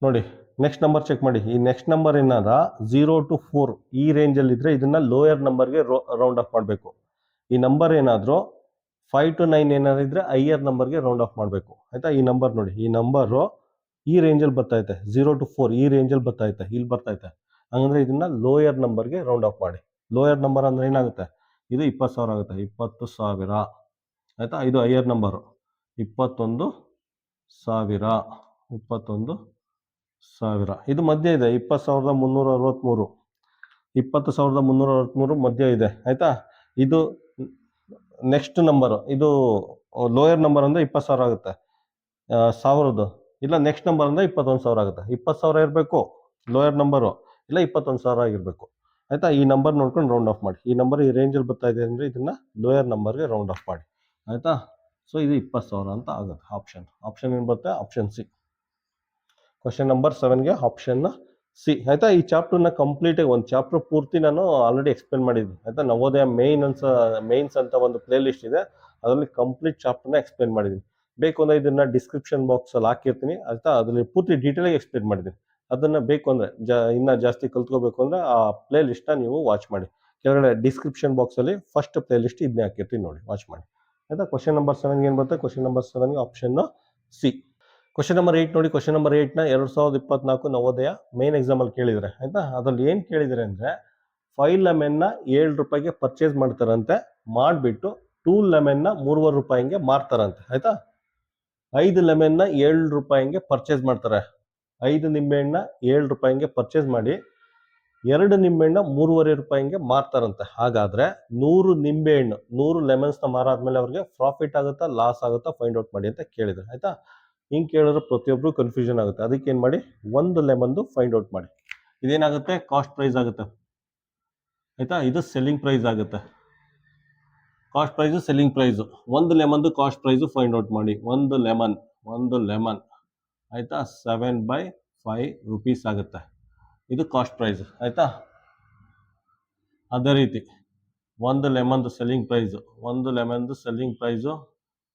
ನೋಡಿ ನೆಕ್ಸ್ಟ್ ನಂಬರ್ ಚೆಕ್ ಮಾಡಿ. ಈ ನೆಕ್ಸ್ಟ್ ನಂಬರ್ ಏನಾದ 0 to 4 ಈ ರೇಂಜಲ್ಲಿ ಇದ್ರೆ ಇದನ್ನ ಲೋಯರ್ ನಂಬರ್ಗೆ ರೌಂಡ್ ಆಫ್ ಮಾಡಬೇಕು. ಈ ನಂಬರ್ ಏನಾದರೂ 5 to 9 ಏನಾದ್ರು ಇದ್ರೆ ಹೈಯರ್ ನಂಬರ್ಗೆ ರೌಂಡ್ ಆಫ್ ಮಾಡಬೇಕು ಆಯ್ತಾ. ಈ ನಂಬರ್ ನೋಡಿ, ಈ ನಂಬರು ಈ ರೇಂಜಲ್ಲಿ ಬರ್ತೈತೆ, 0 to 4 ಈ ರೇಂಜಲ್ಲಿ ಬರ್ತೈತೆ, ಇಲ್ಲಿ ಬರ್ತೈತೆ. ಹಂಗಂದ್ರೆ ಇದನ್ನ ಲೋಯರ್ ನಂಬರ್ಗೆ ರೌಂಡ್ ಆಫ್ ಮಾಡಿ. ಲೋಯರ್ ನಂಬರ್ ಅಂದ್ರೆ ಏನಾಗುತ್ತೆ, ಇದು 20,000 ಆಗುತ್ತೆ, 20,000 ಆಯ್ತಾ. ಇದು ಹೈಯರ್ ನಂಬರು 21,000 ಇದು ಮಧ್ಯ ಇದೆ 20,363 20,363 ಮಧ್ಯ ಇದೆ ಆಯ್ತಾ. ಇದು ನೆಕ್ಸ್ಟ್ ನಂಬರ್, ಇದು ಲೋಯರ್ ನಂಬರ್ ಅಂದ್ರೆ 20,000 ಆಗುತ್ತೆ, 1000 ಇಲ್ಲ. ನೆಕ್ಸ್ಟ್ ನಂಬರ್ ಅಂದ್ರೆ 21,000 ಆಗುತ್ತೆ. 20,000 ಇರಬೇಕು ಲೋಯರ್ ನಂಬರು, ಇಲ್ಲ 21,000 ಆಗಿರ್ಬೇಕು ಆಯ್ತಾ. ಈ ನಂಬರ್ ನೋಡ್ಕೊಂಡು ರೌಂಡ್ ಆಫ್ ಮಾಡಿ. ಈ ನಂಬರ್ ಈ ರೇಂಜಲ್ಲಿ ಬರ್ತಾ ಇದೆ ಅಂದ್ರೆ ಇದನ್ನ ಲೋಯರ್ ನಂಬರ್ಗೆ ರೌಂಡ್ ಆಫ್ ಮಾಡಿ ಆಯ್ತಾ. ಸೊ ಇದು 20,000 ಅಂತ ಆಗುತ್ತೆ. ಆಪ್ಷನ್ ಏನು ಬರುತ್ತೆ, ಆಪ್ಷನ್ ಸಿ. ಕ್ವಶನ್ ನಂಬರ್ 7ಗೆ ಆಪ್ಷನ್ ಸಿ ಆಯ್ತಾ. ಈ ಚಾಪ್ಟರ್ನ ಕಂಪ್ಲೀಟ್ ಆಗಿ ಒಂದು ಚಾಪ್ಟರ್ ಪೂರ್ತಿ ನಾನು ಆಲ್ರೆಡಿ ಎಕ್ಸ್ಪ್ಲೇನ್ ಮಾಡಿದ್ದೀನಿ ಆಯ್ತಾ. ನವೋದಯ ಮೇನ್ಸ್ ಅಂತ ಒಂದು ಪ್ಲೇ ಲಿಸ್ಟ್ ಇದೆ, ಅದರಲ್ಲಿ ಕಂಪ್ಲೀಟ್ ಚಾಪ್ಟರ್ನ ಎಕ್ಸ್ಪ್ಲೇನ್ ಮಾಡಿದ್ದೀನಿ. ಬೇಕು ಅಂದ್ರೆ ಇದನ್ನ ಡಿಸ್ಕ್ರಿಪ್ಷನ್ ಬಾಕ್ಸ್ ಅಲ್ಲಿ ಹಾಕಿರ್ತೀನಿ ಆಯ್ತಾ. ಅದರಲ್ಲಿ ಪೂರ್ತಿ ಡೀಟೇಲ್ ಆಗಿ ಎಕ್ಸ್ಪ್ಲೇನ್ ಮಾಡಿದ್ದೀನಿ. ಅದನ್ನ ಬೇಕು ಅಂದ್ರೆ ಇನ್ನ ಜಾಸ್ತಿ ಕಲ್ತ್ಕೋಬೇಕು ಅಂದ್ರೆ ಆ ಪ್ಲೇ ಲಿಸ್ಟ್ ನ ನೀವು ವಾಚ್ ಮಾಡಿ. ಕೆಳಗಡೆ ಡಿಸ್ಕ್ರಿಪ್ಷನ್ ಬಾಕ್ಸ್ ಅಲ್ಲಿ ಫಸ್ಟ್ ಪ್ಲೇ ಲಿಸ್ಟ್ ಇದನ್ನೇ ಹಾಕಿರ್ತೀನಿ, ನೋಡಿ ವಾಚ್ ಮಾಡಿ ಆಯ್ತಾ. ಕ್ವಶನ್ ನಂಬರ್ 7 ಏನ್ ಬರುತ್ತೆ, question number 7 option C. Question number 8 ನೋಡಿ. ಕ್ವಶನ್ ನಂಬರ್ 8ನ 2024 ನವೋದಯ ಮೇನ್ ಎಕ್ಸಾಮ್ ಅಲ್ಲಿ ಕೇಳಿದ್ರೆ ಆಯ್ತಾ. ಅದ್ರಲ್ಲಿ ಏನ್ ಕೇಳಿದ್ರೆ ಅಂದ್ರೆ 5 ಲೆಮನ್ ನ 7 ರೂಪಾಯಿಗೆ ಪರ್ಚೇಸ್ ಮಾಡ್ತಾರಂತೆ, ಮಾಡ್ಬಿಟ್ಟು 2 ಲೆಮನ್ ನ 3.5 ರೂಪಾಯಿಗೆ ಮಾರ್ತಾರಂತೆ ಆಯ್ತಾ. 5 ಲೆಮನ್ ನ 7 ರೂಪಾಯಿಗೆ ಪರ್ಚೇಸ್ ಮಾಡ್ತಾರೆ, 5 ನಿಂಬೆಹಣ್ಣ 7 ರೂಪಾಯಿಗೆ ಪರ್ಚೇಸ್ ಮಾಡಿ 2 ನಿಂಬೆಹಣ್ಣ 3.5 ರೂಪಾಯಿಗೆ ಮಾರ್ತಾರಂತೆ. ಹಾಗಾದ್ರೆ 100 ನಿಂಬೆಹಣ್ಣು 100 ಲೆಮನ್ಸ್ ನ ಮಾರಾದ್ಮೇಲೆ ಅವ್ರಿಗೆ ಪ್ರಾಫಿಟ್ ಆಗುತ್ತಾ ಲಾಸ್ ಆಗುತ್ತಾ ಫೈಂಡ್ ಔಟ್ ಮಾಡಿ ಅಂತ ಕೇಳಿದ್ರು ಆಯ್ತಾ. ಹಿಂಗೆ ಕೇಳಿದ್ರೆ ಪ್ರತಿಯೊಬ್ರು ಕನ್ಫ್ಯೂಷನ್ ಆಗುತ್ತೆ. ಅದಕ್ಕೆ ಏನ್ ಮಾಡಿ, ಒಂದು ಲೆಮನ್ದು ಫೈಂಡ್ ಔಟ್ ಮಾಡಿ. ಇದೇನಾಗುತ್ತೆ, ಕಾಸ್ಟ್ ಪ್ರೈಸ್ ಆಗುತ್ತೆ ಆಯ್ತಾ. ಇದು ಸೆಲ್ಲಿಂಗ್ ಪ್ರೈಸ್ ಆಗುತ್ತೆ. Cost price selling price. ಒಂದು ಲೆಮನ್ದು ಕಾಸ್ಟ್ ಪ್ರೈಸ್ ಫೈಂಡ್ ಔಟ್ ಮಾಡಿ. ಒಂದು ಲೆಮನ್ ಆಯ್ತಾ 7/5 ರೂಪೀಸ್ ಆಗುತ್ತೆ, ಇದು ಕಾಸ್ಟ್ ಪ್ರೈಸ್ ಆಯ್ತಾ. ಅದೇ ರೀತಿ ಒಂದು ಲೆಮನ್ದು ಸೆಲ್ಲಿಂಗ್ ಪ್ರೈಸ್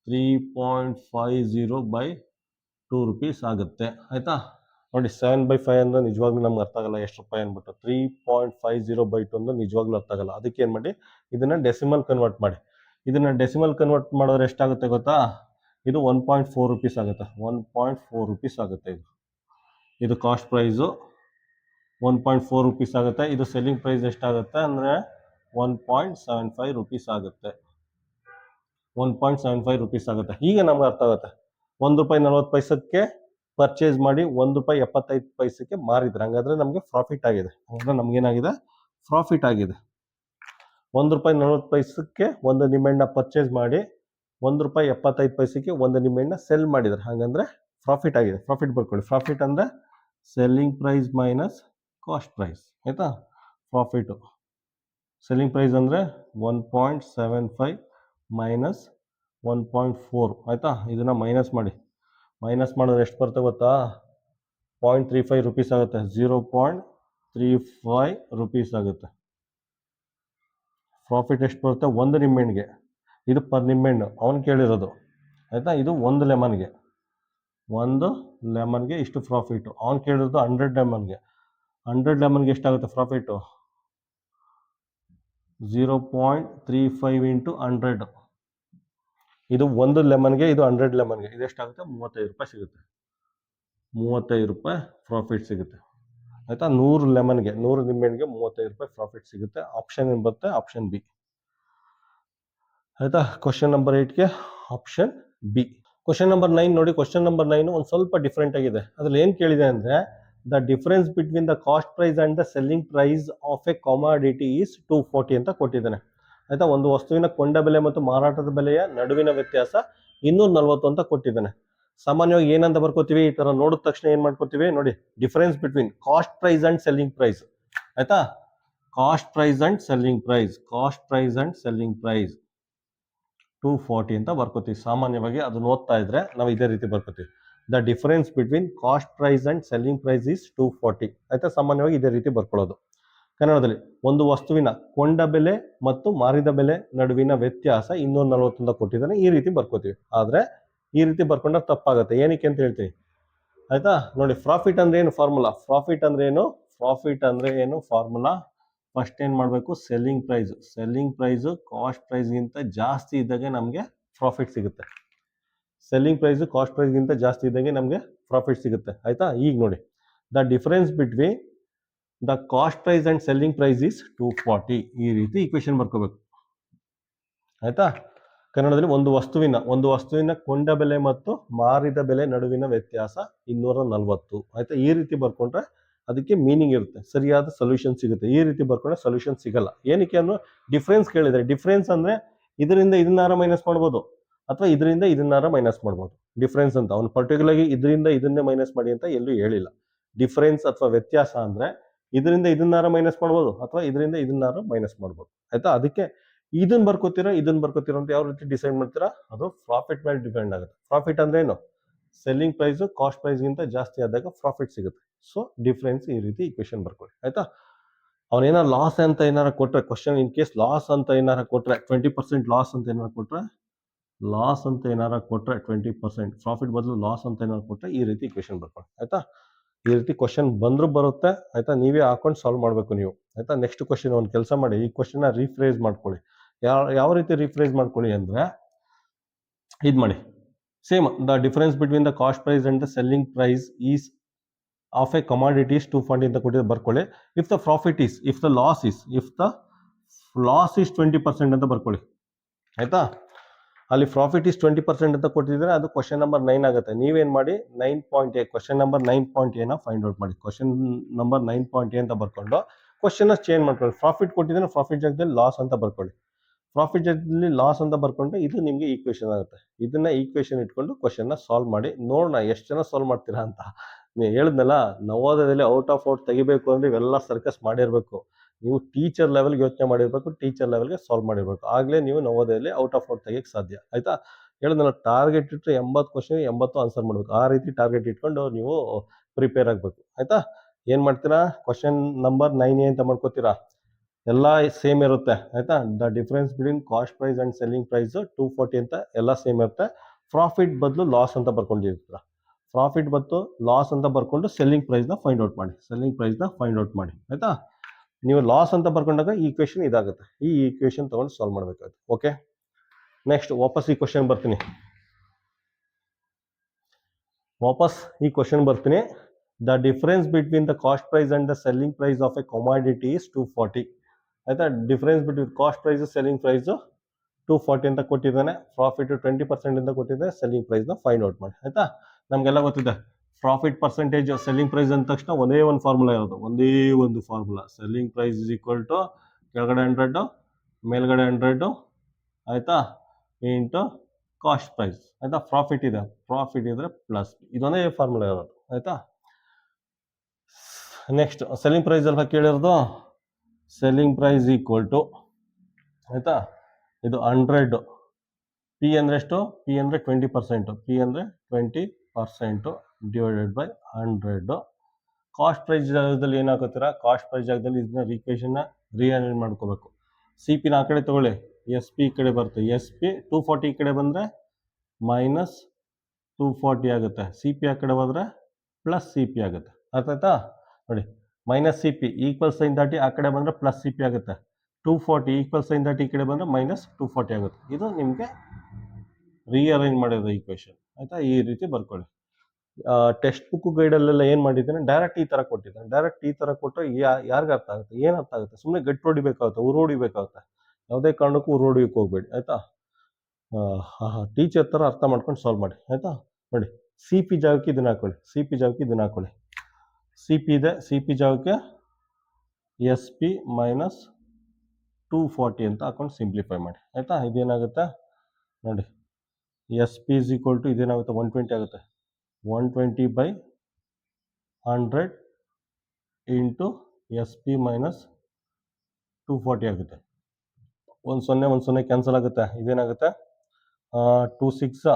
3.50/2 ರೂಪೀಸ್ ಆಗುತ್ತೆ ಆಯ್ತಾ. ನೋಡಿ 7/5 ಅಂದ್ರೆ ನಿಜವಾಗ್ಲೂ ನಮ್ಗೆ ಅರ್ಥ ಆಗಲ್ಲ ಎಷ್ಟು ರೂಪಾಯಿ ಅಂದ್ಬಿಟ್ಟು. 3.50/2 ಅಂದ್ರೆ ನಿಜವಾಗ್ಲೂ ಅರ್ಥ ಆಗಲ್ಲ. ಅದಕ್ಕೆ ಏನ್ ಮಾಡಿ, ಇದನ್ನ ಡೆಸಿಮಲ್ ಕನ್ವರ್ಟ್ ಮಾಡಿ. ಇದನ್ನ ಡೆಸಿಮಲ್ ಕನ್ವರ್ಟ್ ಮಾಡೋದ್ರೆ ಎಷ್ಟಾಗುತ್ತೆ ಗೊತ್ತಾ, ಇದು 1.4 ರೂಪೀಸ್ ಆಗುತ್ತೆ. 1.4 ರೂಪೀಸ್ ಆಗುತ್ತೆ. ಇದು ಕಾಸ್ಟ್ ಪ್ರೈಸು 1.4 ರೂಪೀಸ್ ಆಗುತ್ತೆ. ಇದು ಸೆಲ್ಲಿಂಗ್ ಪ್ರೈಸ್ ಎಷ್ಟಾಗುತ್ತೆ ಅಂದ್ರೆ 1.75 ರೂಪೀಸ್ ಆಗುತ್ತೆ. 1.75 ರೂಪೀಸ್ ಆಗುತ್ತೆ. ಈಗ ನಮ್ಗೆ ಅರ್ಥ ಆಗುತ್ತೆ. ₹1.40 ಪರ್ಚೇಸ್ ಮಾಡಿ ₹1.75 ಮಾರಿದ್ರೆ ಹಂಗಾದ್ರೆ ನಮಗೆ ಪ್ರಾಫಿಟ್ ಆಗಿದೆ. ಹಂಗಾದ್ರೆ ನಮ್ಗೇನಾಗಿದೆ, ಪ್ರಾಫಿಟ್ ಆಗಿದೆ. ₹1.40 ಒಂದು ನಿಂಬೆಹಣ್ಣ ಪರ್ಚೇಸ್ ಮಾಡಿ ₹1.75 ಒಂದು ನಿಂಬೆಹಣ್ಣ ಸೆಲ್ ಮಾಡಿದ್ರೆ ಹಂಗಂದ್ರೆ ಪ್ರಾಫಿಟ್ ಆಗಿದೆ. ಪ್ರಾಫಿಟ್ ಬರ್ಕೊಳ್ಳಿ. ಪ್ರಾಫಿಟ್ ಅಂದ್ರೆ selling price minus cost price ಆಯ್ತಾ. ಪ್ರಾಫಿಟ್ ಸೆಲ್ಲಿಂಗ್ ಪ್ರೈಸ್ ಅಂದ್ರೆ 1.75 ಮೈನಸ್ 1.4 ಆಯ್ತಾ. ಇದನ್ನ ಮೈನಸ್ ಮಾಡಿ. ಮೈನಸ್ ಮಾಡಿದ್ರೆ ಎಷ್ಟು ಬರುತ್ತೆ ಗೊತ್ತಾ, 0.35 ರೂಪೀಸ್ ಆಗುತ್ತೆ. 0.35 ರೂಪೀಸ್ ಆಗುತ್ತೆ. ಪ್ರಾಫಿಟ್ ಎಷ್ಟು ಬರುತ್ತೆ, ಒಂದು ನಿಂಬೆಹಣ್ಣಿಗೆ. ಇದು ಪರ್ ನಿಂಬೆಹಣ್ಣು ಅವನು ಕೇಳಿರೋದು ಆಯ್ತಾ. ಇದು ಒಂದು ಲೆಮನ್ಗೆ ಇಷ್ಟು ಪ್ರಾಫಿಟ್. ಅವ್ನು ಕೇಳಿರೋದು 100 ಲೆಮನ್ಗೆ. 100 ಲೆಮನ್ಗೆ ಎಷ್ಟಾಗುತ್ತೆ ಪ್ರಾಫಿಟು, 0.35 ಇಂಟು 100. ಇದು ಒಂದು ಲೆಮನ್ಗೆ, ಇದು 100 ಲೆಮನ್ಗೆ ಇದೆಷ್ಟಾಗುತ್ತೆ? 35 ರೂಪಾಯಿ ಸಿಗುತ್ತೆ. 35 ರೂಪಾಯಿ ಪ್ರಾಫಿಟ್ ಸಿಗುತ್ತೆ. ಆಯ್ತಾ? 100 ಲೆಮನ್ಗೆ, 100 ನಿಂಬೆಹಣ್ಣಿಗೆ 35 ರೂಪಾಯಿ ಪ್ರಾಫಿಟ್ ಸಿಗುತ್ತೆ. ಆಪ್ಷನ್ ಏನು ಬರುತ್ತೆ? Option B. ಆಯ್ತಾ? ಕ್ವಶನ್ ನಂಬರ್ 8ಗೆ ಆಪ್ಷನ್ ಬಿ. ಕ್ವಶನ್ ನಂಬರ್ 9 ನೋಡಿ. ಕ್ವಶನ್ ನಂಬರ್ 9 ಒಂದು ಸ್ವಲ್ಪ ಡಿಫ್ರೆಂಟ್ ಆಗಿದೆ. ಅದ್ರಲ್ಲಿ ಏನು ಕೇಳಿದೆ ಅಂದ್ರೆ, the difference between the cost price and the selling price of a commodity is 240 ಅಂತ ಕೊಟ್ಟಿದ್ದಾನೆ. ಆಯ್ತಾ? ಒಂದು ವಸ್ತುವಿನ ಕೊಂಡ ಬೆಲೆ ಮತ್ತು ಮಾರಾಟದ ಬೆಲೆಯ ನಡುವಿನ ವ್ಯತ್ಯಾಸ 240 ಅಂತ ಕೊಟ್ಟಿದ್ದಾನೆ. ಸಾಮಾನ್ಯವಾಗಿ ಏನಂತ ಬರ್ಕೋತೀವಿ? ಈ ತರ ನೋಡಿದ ತಕ್ಷಣ ಏನ್ ಮಾಡ್ಕೋತೀವಿ ನೋಡಿ, difference between cost price and selling price. ಆಯ್ತಾ? Cost price and selling price, cost price and selling price 240 ಅಂತ ಬರ್ಕೋತೀವಿ. ಸಾಮಾನ್ಯವಾಗಿ ಅದನ್ನ ಓದ್ತಾ ಇದ್ರೆ ನಾವು ಇದೇ ರೀತಿ ಬರ್ಕೋತೀವಿ. The difference between cost price and selling price is 240. ಆಯ್ತಾ? ಸಾಮಾನ್ಯವಾಗಿ ಇದೇ ರೀತಿ ಬರ್ಕೊಳ್ಳೋದು. ಕನ್ನಡದಲ್ಲಿ ಒಂದು ವಸ್ತುವಿನ ಕೊಂಡ ಬೆಲೆ ಮತ್ತು ಮಾರಿದ ಬೆಲೆ ನಡುವಿನ ವ್ಯತ್ಯಾಸ 240 ಅಂತ ಕೊಟ್ಟಿದ್ದಾನೆ. ಈ ರೀತಿ ಬರ್ಕೋತೀವಿ. ಆದ್ರೆ ಈ ರೀತಿ ಬರ್ಕೊಂಡ್ರೆ ತಪ್ಪಾಗುತ್ತೆ. ಏನಕ್ಕೆ ಅಂತ ಹೇಳ್ತೀನಿ. ಆಯ್ತಾ? ನೋಡಿ, ಪ್ರಾಫಿಟ್ ಅಂದ್ರೆ ಏನು ಫಾರ್ಮುಲಾ? ಪ್ರಾಫಿಟ್ ಅಂದ್ರೆ ಏನು? ಪ್ರಾಫಿಟ್ ಅಂದ್ರೆ ಏನು ಫಾರ್ಮುಲಾ? ಫಸ್ಟ್ ಏನ್ ಮಾಡಬೇಕು? Selling price. Selling price cost price ಗಿಂತ ಜಾಸ್ತಿ ಇದ್ದಾಗ ನಮಗೆ ಪ್ರಾಫಿಟ್ ಸಿಗುತ್ತೆ. ಸೆಲ್ಲಿಂಗ್ ಪ್ರೈಸ್ ಕಾಸ್ಟ್ ಪ್ರೈಸ್ ಗಿಂತ ಜಾಸ್ತಿ ಇದ್ದಂಗೆ ನಮಗೆ ಪ್ರಾಫಿಟ್ ಸಿಗುತ್ತೆ. ಆಯ್ತಾ? ಈಗ ನೋಡಿ, the difference between the cost price and selling price is 240. ಈ ರೀತಿ ಈಕ್ವೇಶನ್ ಬರ್ಕೋಬೇಕು. ಆಯ್ತಾ? ಕನ್ನಡದಲ್ಲಿ ಒಂದು ವಸ್ತುವಿನ ಕೊಂಡ ಬೆಲೆ ಮತ್ತು ಮಾರಿದ ಬೆಲೆ ನಡುವಿನ ವ್ಯತ್ಯಾಸ 240. ಆಯ್ತಾ? ಈ ರೀತಿ ಬರ್ಕೊಂಡ್ರೆ ಅದಕ್ಕೆ ಮೀನಿಂಗ್ ಇರುತ್ತೆ, ಸರಿಯಾದ ಸೊಲ್ಯೂಷನ್ ಸಿಗುತ್ತೆ. ಈ ರೀತಿ ಬರ್ಕೊಂಡ್ರೆ ಸೊಲ್ಯೂಷನ್ ಸಿಗಲ್ಲ. ಏನಕ್ಕೆ ಅಂದ್ರೆ ಡಿಫ್ರೆನ್ಸ್ ಕೇಳಿದ್ರೆ, ಡಿಫ್ರೆನ್ಸ್ ಅಂದ್ರೆ ಇದರಿಂದ ಇದನ್ನಾರ ಮೈನಸ್ ಮಾಡ್ಬೋದು ಅಥವಾ ಇದರಿಂದ ಇದನ್ನಾರ ಮೈನಸ್ ಮಾಡ್ಬೋದು. ಡಿಫ್ರೆನ್ಸ್ ಅಂತ ಅವ್ನು ಪರ್ಟಿಕ್ಯುಲರ್ಲಿ ಇದರಿಂದ ಇದನ್ನೇ ಮೈನಸ್ ಮಾಡಿ ಅಂತ ಎಲ್ಲೂ ಹೇಳಿಲ್ಲ. ಡಿಫ್ರೆನ್ಸ್ ಅಥವಾ ವ್ಯತ್ಯಾಸ ಅಂದ್ರೆ ಇದರಿಂದ ಇದನ್ನಾರ ಮೈನಸ್ ಮಾಡ್ಬೋದು ಅಥವಾ ಇದರಿಂದ ಇದನ್ನಾರ ಮೈನಸ್ ಮಾಡ್ಬೋದು. ಆಯ್ತಾ? ಅದಕ್ಕೆ ಇದನ್ನ ಬರ್ಕೋತೀರಾ ಅಂತ ಯಾವ ರೀತಿ ಡಿಸೈಡ್ ಮಾಡ್ತೀರಾ? ಅದು ಪ್ರಾಫಿಟ್ ಮೇಲೆ ಡಿಪೆಂಡ್ ಆಗುತ್ತೆ. ಪ್ರಾಫಿಟ್ ಅಂದ್ರೆ ಏನು? ಸೆಲ್ಲಿಂಗ್ ಪ್ರೈಸ್ ಕಾಸ್ಟ್ ಪ್ರೈಸ್ ಗಿಂತ ಜಾಸ್ತಿ ಆದಾಗ ಪ್ರಾಫಿಟ್ ಸಿಗುತ್ತೆ. ಸೊ ಡಿಫ್ರೆನ್ಸ್ ಈ ರೀತಿ ಈಕ್ವೇಶನ್ ಬರ್ಕೊಳ್ಳಿ. ಆಯ್ತಾ? ಅವನೇನಾರ ಲಾಸ್ ಅಂತ ಏನಾರ ಕೊಟ್ರೆ, ಕ್ವಶನ್ ಇನ್ ಕೇಸ್ ಲಾಸ್ ಅಂತ ಏನಾರ ಕೊಟ್ರೆ, 20% ಲಾಸ್ ಅಂತ ಏನಾರ ಕೊಟ್ರೆ, 20% ಪ್ರಾಫಿಟ್ ಬದಲು ಲಾಸ್ ಅಂತ ಏನಾರ ಕೊಟ್ರೆ ಈ ರೀತಿ ಈಕ್ವೇಶನ್ ಬರ್ಕೊಳ್ಳಿ. ಆಯ್ತಾ? ಈ ರೀತಿ ಕ್ವಶನ್ ಬಂದ್ರು ಬರುತ್ತೆ. ಆಯ್ತಾ? ನೀವೇ ಹಾಕೊಂಡು ಸಾಲ್ವ್ ಮಾಡಬೇಕು ನೀವು. ಆಯ್ತಾ? ನೆಕ್ಸ್ಟ್ ಕ್ವಶನ್ ಒಂದು ಕೆಲಸ ಮಾಡಿ, ಈ ಕ್ವಶನ್ ರೀಫ್ರೇಸ್ ಮಾಡ್ಕೊಳ್ಳಿ. ಯಾವ ರೀತಿ ರೀಫ್ರೇಸ್ ಮಾಡ್ಕೊಳ್ಳಿ ಅಂದ್ರೆ, ಇದು ಮಾಡಿ, same the difference between the cost price and the selling price is of a commodity is 240 ಅಂತ ಕೊಟ್ಟಿದ್ದು ಬರ್ಕೊಳ್ಳಿ. ಇಫ್ ದ ಲಾಸ್ ಇಸ್ 20% ಅಂತ ಬರ್ಕೊಳ್ಳಿ. ಆಯ್ತಾ? ಅಲ್ಲಿ ಪ್ರಾಫಿಟ್ ಇಸ್ 20% ಅಂತ ಕೊಟ್ಟಿದ್ರೆ ಅದು ಕ್ವಶನ್ ನಂಬರ್ 9 ಆಗುತ್ತೆ. ನೀವೇನ್ ಮಾಡಿ, 9.a question number 9.a find out ಮಾಡಿ. ಕ್ವಶನ್ ನಂಬರ್ 9.a ಅಂತ ಬರ್ಕೊಂಡು ಕ್ವಶನ್ ಚೇಂಜ್ ಮಾಡ್ಕೊಳ್ಳಿ. ಪ್ರಾಫಿಟ್ ಕೊಟ್ಟಿದ್ರೆ ಪ್ರಾಫಿಟ್ ಜಾಗದಲ್ಲಿ ಲಾಸ್ ಅಂತ ಬರ್ಕೊಳ್ಳಿ. ಪ್ರಾಫಿಟ್ ಜಾಗದಲ್ಲಿ ಲಾಸ್ ಅಂತ ಬರ್ಕೊಂಡ್ರೆ ಇದು ನಿಮಗೆ ಈಕ್ವೇಶನ್ ಆಗುತ್ತೆ. ಇದನ್ನ ಈಕ್ವೇಶನ್ ಇಟ್ಕೊಂಡು ಕ್ವಶನ್ ಸಾಲ್ವ್ ಮಾಡಿ ನೋಡೋಣ ಎಷ್ಟು ಜನ ಸಾಲ್ವ್ ಮಾಡ್ತೀರಾ ಅಂತ. ನೀವು ಹೇಳಿದ್ನಲ್ಲ, ನವೋದಯದಲ್ಲಿ ಔಟ್ ಆಫ್ ಔಟ್ ತೆಗಿಬೇಕು ಅಂದ್ರೆ ಇವೆಲ್ಲ ಸರ್ಕಸ್ ಮಾಡಿರ್ಬೇಕು. ನೀವು ಟೀಚರ್ ಲೆವೆಲ್ಗೆ ಯೋಚನೆ ಮಾಡಿರ್ಬೇಕು, ಟೀಚರ್ ಲೆವೆಲ್ಗೆ ಸಾಲ್ವ್ ಮಾಡಿರ್ಬೇಕು. ಆಗಲೇ ನೀವು ನವೋದಯದಲ್ಲಿ ಔಟ್ ಆಫ್ ಔಟ್ ತೆಗಿಯಕ್ಕೆ ಸಾಧ್ಯ. ಆಯ್ತಾ? ಹೇಳಿದ್ನಲ್ಲ, ಟಾರ್ಗೆಟ್ ಇಟ್ಟರೆ 80 ಕ್ವಶನ್ 80 ಆನ್ಸರ್ ಮಾಡ್ಬೇಕು. ಆ ರೀತಿ ಟಾರ್ಗೆಟ್ ಇಟ್ಕೊಂಡು ನೀವು ಪ್ರಿಪೇರ್ ಆಗಬೇಕು. ಆಯ್ತಾ? ಏನ್ ಮಾಡ್ತೀರಾ? ಕ್ವಶನ್ ನಂಬರ್ 9A ಅಂತ ಮಾಡ್ಕೋತೀರಾ. ಎಲ್ಲ ಸೇಮ್ ಇರುತ್ತೆ. ಆಯ್ತಾ? The difference between cost price and selling price 240 ಅಂತ ಎಲ್ಲ ಸೇಮ್ ಇರುತ್ತೆ. ಪ್ರಾಫಿಟ್ ಬದಲು ಲಾಸ್ ಅಂತ ಬರ್ಕೊಂಡಿರ್ತೀರ. ಪ್ರಾಫಿಟ್ ಮತ್ತು ಲಾಸ್ ಅಂತ ಬರ್ಕೊಂಡು ಸೆಲ್ಲಿಂಗ್ ಪ್ರೈಸ್ನ ಫೈಂಡ್ ಔಟ್ ಮಾಡಿ. ಆಯ್ತಾ? ನೀವು ಲಾಸ್ ಅಂತ ಬರ್ಕೊಂಡಾಗ ಈ ಈಕ್ವೇಶನ್ ಇದಾಗುತ್ತೆ. ಈ ಈಕ್ವೇಶನ್ ತಗೊಂಡು ಸಾಲ್ವ್ ಮಾಡಬೇಕಾಗುತ್ತೆ. ಓಕೆ, ನೆಕ್ಸ್ಟ್ ವಾಪಸ್ ಈ ಕ್ವಶನ್ ಬರ್ತೀನಿ. The difference between the cost price and the selling price of a commodity is 240. ಆಯ್ತಾ? Difference between cost price selling price 240 ಅಂತ ಕೊಟ್ಟಿದ್ದಾನೆ. ಪ್ರಾಫಿಟ್ 20% ಅಂತ ಕೊಟ್ಟಿದ್ದಾನೆ. ಸೆಲ್ಲಿಂಗ್ ಪ್ರೈಸ್ನ ಫೈಂಡ್ ಔಟ್ ಮಾಡಿ. ಆಯ್ತಾ? ನಮಗೆಲ್ಲ ಗೊತ್ತಿದೆ ಪ್ರಾಫಿಟ್ ಪರ್ಸೆಂಟೇಜ್ ಸೆಲ್ಲಿಂಗ್ ಪ್ರೈಸ್ ಅಂದ ತಕ್ಷಣ ಒಂದೇ ಒಂದು ಫಾರ್ಮುಲಾ ಇರೋದು. Selling price is equal to ಕೆಳಗಡೆ 100 ಮೇಲ್ಗಡೆ 100 ಆಯ್ತಾ ಇಂಟು ಕಾಸ್ಟ್ ಪ್ರೈಸ್. ಆಯ್ತಾ? ಪ್ರಾಫಿಟ್ ಇದ್ರೆ ಪ್ಲಸ್, ಇದೊಂದೇ ಫಾರ್ಮುಲಾ ಇರೋದು. ಆಯ್ತಾ? ನೆಕ್ಸ್ಟ್ ಸೆಲ್ಲಿಂಗ್ ಪ್ರೈಸ್ ಅಲ್ವಾ ಕೇಳಿರೋದು. ಸೆಲ್ಲಿಂಗ್ ಪ್ರೈಸ್ ಈಕ್ವಲ್ ಟು, ಆಯ್ತಾ, ಇದು 100. ಪಿ ಅಂದ್ರೆ ಎಷ್ಟು? ಪಿ ಅಂದ್ರೆ 20%. Divided by 100. ಕಾಸ್ಟ್ ಪ್ರೈಸ್ ಜಾಗದಲ್ಲಿ ಏನು ಹಾಕೋತೀರಾ? ಕಾಸ್ಟ್ ಪ್ರೈಸ್ ಜಾಗದಲ್ಲಿ ಇದನ್ನ ಈಕ್ವೇಶನ್ ರೀಅರೇಂಜ್ ಮಾಡ್ಕೋಬೇಕು. ಸಿ ಪಿನ ಆ ಕಡೆ ತಗೊಳ್ಳಿ, ಎಸ್ ಪಿ ಈ ಕಡೆ ಬರುತ್ತೆ. ಎಸ್ ಪಿ 240 ಈ ಕಡೆ ಬಂದರೆ ಮೈನಸ್ 240 ಆಗುತ್ತೆ. ಸಿ ಪಿ ಆ ಕಡೆ ಬಂದರೆ ಪ್ಲಸ್ ಸಿ ಪಿ ಆಗುತ್ತೆ. ಅರ್ಥ ಆಯ್ತಾ? ನೋಡಿ, minus C P equal sign ದಾಟಿ ಆ ಕಡೆ ಬಂದರೆ ಪ್ಲಸ್ ಸಿ ಪಿ ಆಗುತ್ತೆ. 240 ಈಕ್ವಲ್ ಸೈನ್ ದಟ್ ಈ ಕಡೆ ಬಂದರೆ ಮೈನಸ್ 240 ಆಗುತ್ತೆ. ಇದು ನಿಮಗೆ ರೀಅರೇಂಜ್ ಮಾಡಿರೋ ಈಕ್ವೇಷನ್ ಆಯಿತಾ. ಈ ರೀತಿ ಬರ್ಕೊಳ್ಳಿ. ಟೆಕ್ಸ್ಟ್ ಬುಕ್ ಗೈಡಲ್ಲೆಲ್ಲ ಏನು ಮಾಡಿದ್ದಾನೆ, ಡೈರೆಕ್ಟ್ ಈ ಥರ ಕೊಟ್ಟಿದ್ದಾನೆ. ಡೈರೆಕ್ಟ್ ಈ ಥರ ಕೊಟ್ಟರೆ ಯಾರಿಗೆ ಅರ್ಥ ಆಗುತ್ತೆ, ಏನು ಅರ್ಥ ಆಗುತ್ತೆ, ಸುಮ್ಮನೆ ಗಟ್ಟಿ ಹೊಡಿಬೇಕಾಗುತ್ತೆ, ಹೊಡಿಬೇಕಾಗುತ್ತೆ. ಯಾವುದೇ ಕಾರಣಕ್ಕೂ ಹೊಡಿಯೋಕೆ ಹೋಗ್ಬೇಡಿ ಆಯಿತಾ. ಟೀಚರ್ ಥರ ಅರ್ಥ ಮಾಡ್ಕೊಂಡು ಸಾಲ್ವ್ ಮಾಡಿ ಆಯಿತಾ. ನೋಡಿ, ಸಿ ಪಿ ಜಾಗಕ್ಕೆ ಇದನ್ನ ಹಾಕೊಳ್ಳಿ, ಸಿ ಪಿ ಜಾಗಕ್ಕೆ ಇದನ್ನ ಹಾಕೊಳ್ಳಿ. ಸಿ ಪಿ ಇದೆ, ಸಿ ಪಿ ಜಾಗಕ್ಕೆ ಎಸ್ ಪಿ ಮೈನಸ್ 240 ಅಂತ ಹಾಕೊಂಡು ಸಿಂಪ್ಲಿಫೈ ಮಾಡಿ ಆಯಿತಾ. ಇದೇನಾಗುತ್ತೆ ನೋಡಿ, S P is equal to ಇದೇನಾಗುತ್ತೆ 120 ಆಗುತ್ತೆ. 120/100 ಇಂಟು ಎಸ್ ಪಿ ಮೈನಸ್ 240 ಆಗುತ್ತೆ. 1 0 1 0 ಕ್ಯಾನ್ಸಲ್ ಆಗುತ್ತೆ. ಇದೇನಾಗುತ್ತೆ 2 6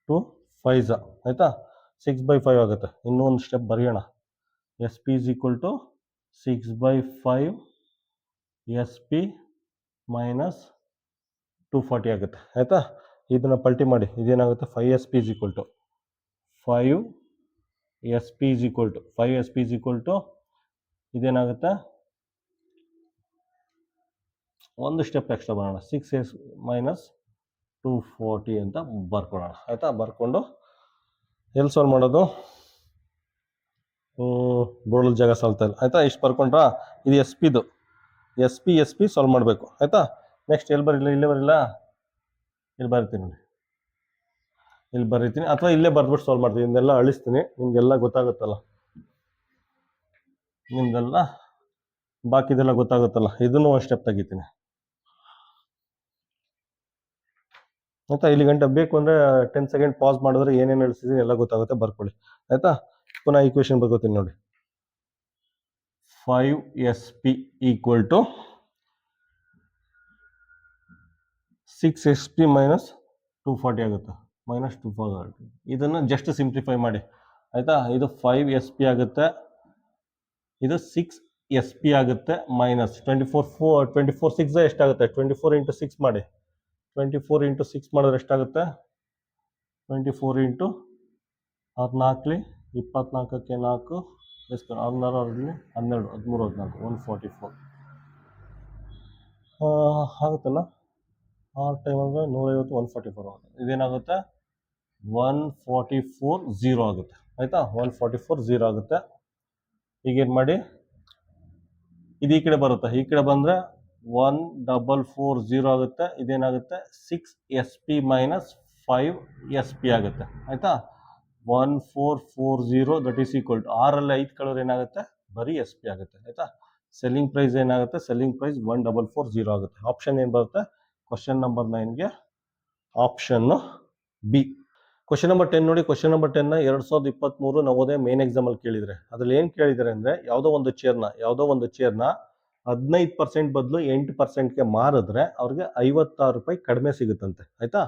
2 5 ಆಯಿತಾ. 6/5 ಆಗುತ್ತೆ. ಇನ್ನೂ ಒಂದು ಸ್ಟೆಪ್ ಬರೆಯೋಣ. S P is equal to 6/5 S P minus 240 ಆಗುತ್ತೆ ಆಯಿತಾ. ಇದನ್ನು ಪಲ್ಟಿ ಮಾಡಿ. ಇದೇನಾಗುತ್ತೆ 5 S P is equal to 5 S P is equal to 5 S P is equal to ಇದೇನಾಗುತ್ತೆ, ಒಂದು ಸ್ಟೆಪ್ ಎಕ್ಸ್ಟ್ರಾ ಬರೋಣ, 6 ಎಸ್ ಮೈನಸ್ 240 ಅಂತ ಬರ್ಕೊಳ್ಳೋಣ ಆಯಿತಾ. ಬರ್ಕೊಂಡು ಎಲ್ಲಿ ಸಾಲ್ವ್ ಮಾಡೋದು, ಬೋರ್ಡಲ್ಲಿ ಜಾಗ ಸಾಲ್ತಾ ಇಲ್ಲ ಆಯಿತಾ. ಇಷ್ಟು ಬರ್ಕೊಂಡ್ರಾ. ಇದು ಎಸ್ ಪಿದು, ಎಸ್ ಪಿ ಸಾಲ್ವ್ ಮಾಡಬೇಕು ಆಯಿತಾ. ನೆಕ್ಸ್ಟ್ ಎಲ್ಲಿ ಬರಿಲ್ಲ, ಇಲ್ಲೇ ಬರಿಲ್ಲ, ಇಲ್ಲಿ ಬರಿತೀನಿ ನೋಡಿ, ಇಲ್ಲಿ ಬರೀತೀನಿ ಅಥವಾ ಇಲ್ಲೇ ಬರ್ಬಿಟ್ಟು ಸಾಲ್ವ್ ಮಾಡ್ತೀನಿ. ಇದನ್ನೆಲ್ಲ ಅಳಿಸ್ತೀನಿ, ನಿಮಗೆಲ್ಲ ಗೊತ್ತಾಗುತ್ತಲ್ಲ, ನಿಮ್ದೆಲ್ಲ ಬಾಕಿದೆಲ್ಲ ಗೊತ್ತಾಗುತ್ತಲ್ಲ. ಇದನ್ನು ಒಂದು ಸ್ಟೆಪ್ ತೆಗಿತೀನಿ ಆಯಿತಾ. ಇಲ್ಲಿ ಗಂಟೆ ಬೇಕು ಅಂದರೆ 10 ಸೆಕೆಂಡ್ ಪಾಸ್ ಮಾಡಿದ್ರೆ ಏನೇನು ಹೇಳ್ತಿದ್ದೀನಿ ಎಲ್ಲ ಗೊತ್ತಾಗುತ್ತೆ, ಬರ್ಕೊಳ್ಳಿ ಆಯಿತಾ. ಪುನಃ ಈಕ್ವೇಷನ್ ಬರ್ಕೋತೀನಿ ನೋಡಿ. 5 S P equal to 6 S P minus 240 ಆಗುತ್ತೆ, ಮೈನಸ್ 240. ಇದನ್ನು ಜಸ್ಟ್ ಸಿಂಪ್ಲಿಫೈ ಮಾಡಿ ಆಯಿತಾ. ಇದು 5 ಎಸ್ ಪಿ ಆಗುತ್ತೆ, ಇದು 6 ಎಸ್ ಪಿ ಆಗುತ್ತೆ, ಮೈನಸ್ 24 6 ಎಷ್ಟಾಗುತ್ತೆ, 24 ಇಂಟು 6 ಮಾಡಿ. 24 ಇಂಟು 6 ಮಾಡಿದ್ರೆ ಎಷ್ಟಾಗುತ್ತೆ, 24 ಇಂಟು 14 24ಕ್ಕೆ 4 ಎಷ್ಟು 16 12 13 14 144 ಆಗುತ್ತಲ್ಲ. ಆ ಟೈಮ್ ಅಂದರೆ 150 144 ಆಗುತ್ತೆ. ಇದೇನಾಗುತ್ತೆ 144 0 ಆಗುತ್ತೆ ಆಯಿತಾ. 144 0 ಆಗುತ್ತೆ. ಈಗೇನು ಮಾಡಿ, ಇದು ಈ ಕಡೆ ಬರುತ್ತೆ, ಈ ಕಡೆ ಬಂದರೆ 1440 ಆಗುತ್ತೆ. ಇದೇನಾಗುತ್ತೆ 6 S P minus 5 S P ಆಗುತ್ತೆ ಆಯಿತಾ. 1440 ದಟ್ ಈಸ್ ಈಕ್ವಲ್ ಟು 6ರಲ್ಲಿ 5 ಕಳೆದ್ರೆ ಏನಾಗುತ್ತೆ, ಬರೀ ಎಸ್ ಪಿ ಆಗುತ್ತೆ ಆಯಿತಾ. ಸೆಲ್ಲಿಂಗ್ ಪ್ರೈಸ್ ಏನಾಗುತ್ತೆ, ಸೆಲ್ಲಿಂಗ್ ಪ್ರೈಸ್ 1440 ಆಗುತ್ತೆ. ಆಪ್ಷನ್ ಏನು ಬರುತ್ತೆ, ಕ್ವಶನ್ ನಂಬರ್ 9ಗೆ ಆಪ್ಷನ್ನು ಬಿ. ಕ್ವಶನ್ ನಂಬರ್ 10 ನೋಡಿ. ಕ್ವಶನ್ ನಂಬರ್ 10ನ 2023 ನವೋದಯ ಮೇನ್ ಎಕ್ಸಾಮಲ್ಲಿ ಕೇಳಿದರೆ, ಅದ್ರಲ್ಲಿ ಏನು ಕೇಳಿದ್ದಾರೆ ಅಂದರೆ, ಯಾವುದೋ ಒಂದು ಚೇರ್ನ 15% ಬದಲು 8%ಗೆ ಮಾರಿದ್ರೆ ಅವ್ರಿಗೆ 56 ರೂಪಾಯಿ ಕಡಿಮೆ ಸಿಗುತ್ತಂತೆ ಆಯಿತಾ.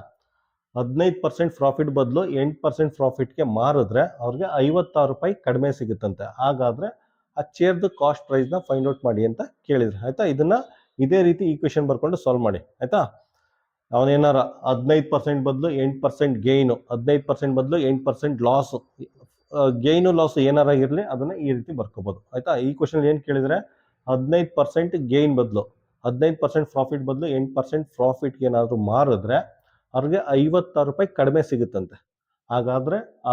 15% ಪ್ರಾಫಿಟ್ ಬದಲು 8% ಪ್ರಾಫಿಟ್ಗೆ ಮಾರಿದ್ರೆ ಅವ್ರಿಗೆ 56 ರೂಪಾಯಿ ಕಡಿಮೆ ಸಿಗುತ್ತಂತೆ. ಹಾಗಾದರೆ ಆ ಚೇರ್ದು ಕಾಸ್ಟ್ ಪ್ರೈಸ್ನ ಫೈಂಡ್ ಔಟ್ ಮಾಡಿ ಅಂತ ಕೇಳಿದ್ರು ಆಯಿತಾ. ಇದನ್ನು ಇದೇ ರೀತಿ ಈಕ್ವೇಷನ್ ಬರ್ಕೊಂಡು ಸಾಲ್ವ್ ಮಾಡಿ ಆಯಿತಾ. ಅವನೇನಾರ 15% ಬದಲು 8% ಗೇಯ್ನು, 15% ಬದಲು 8% ಲಾಸು, ಗೇಯ್ನು ಲಾಸು ಏನಾರ ಇರಲಿ ಅದನ್ನು ಈ ರೀತಿ ಬರ್ಕೋಬೋದು ಆಯಿತಾ. ಈ ಕ್ವಶನ್ ಏನು ಕೇಳಿದರೆ 15% ಗೇಯ್ನ್ ಬದಲು 15% ಪ್ರಾಫಿಟ್ ಬದಲು 8% ಪ್ರಾಫಿಟ್ಗೆ ಏನಾದರೂ ಮಾರಿದ್ರೆ ಅವ್ರಿಗೆ 56 ರೂಪಾಯಿ ಕಡಿಮೆ ಸಿಗುತ್ತಂತೆ. ಹಾಗಾದರೆ ಆ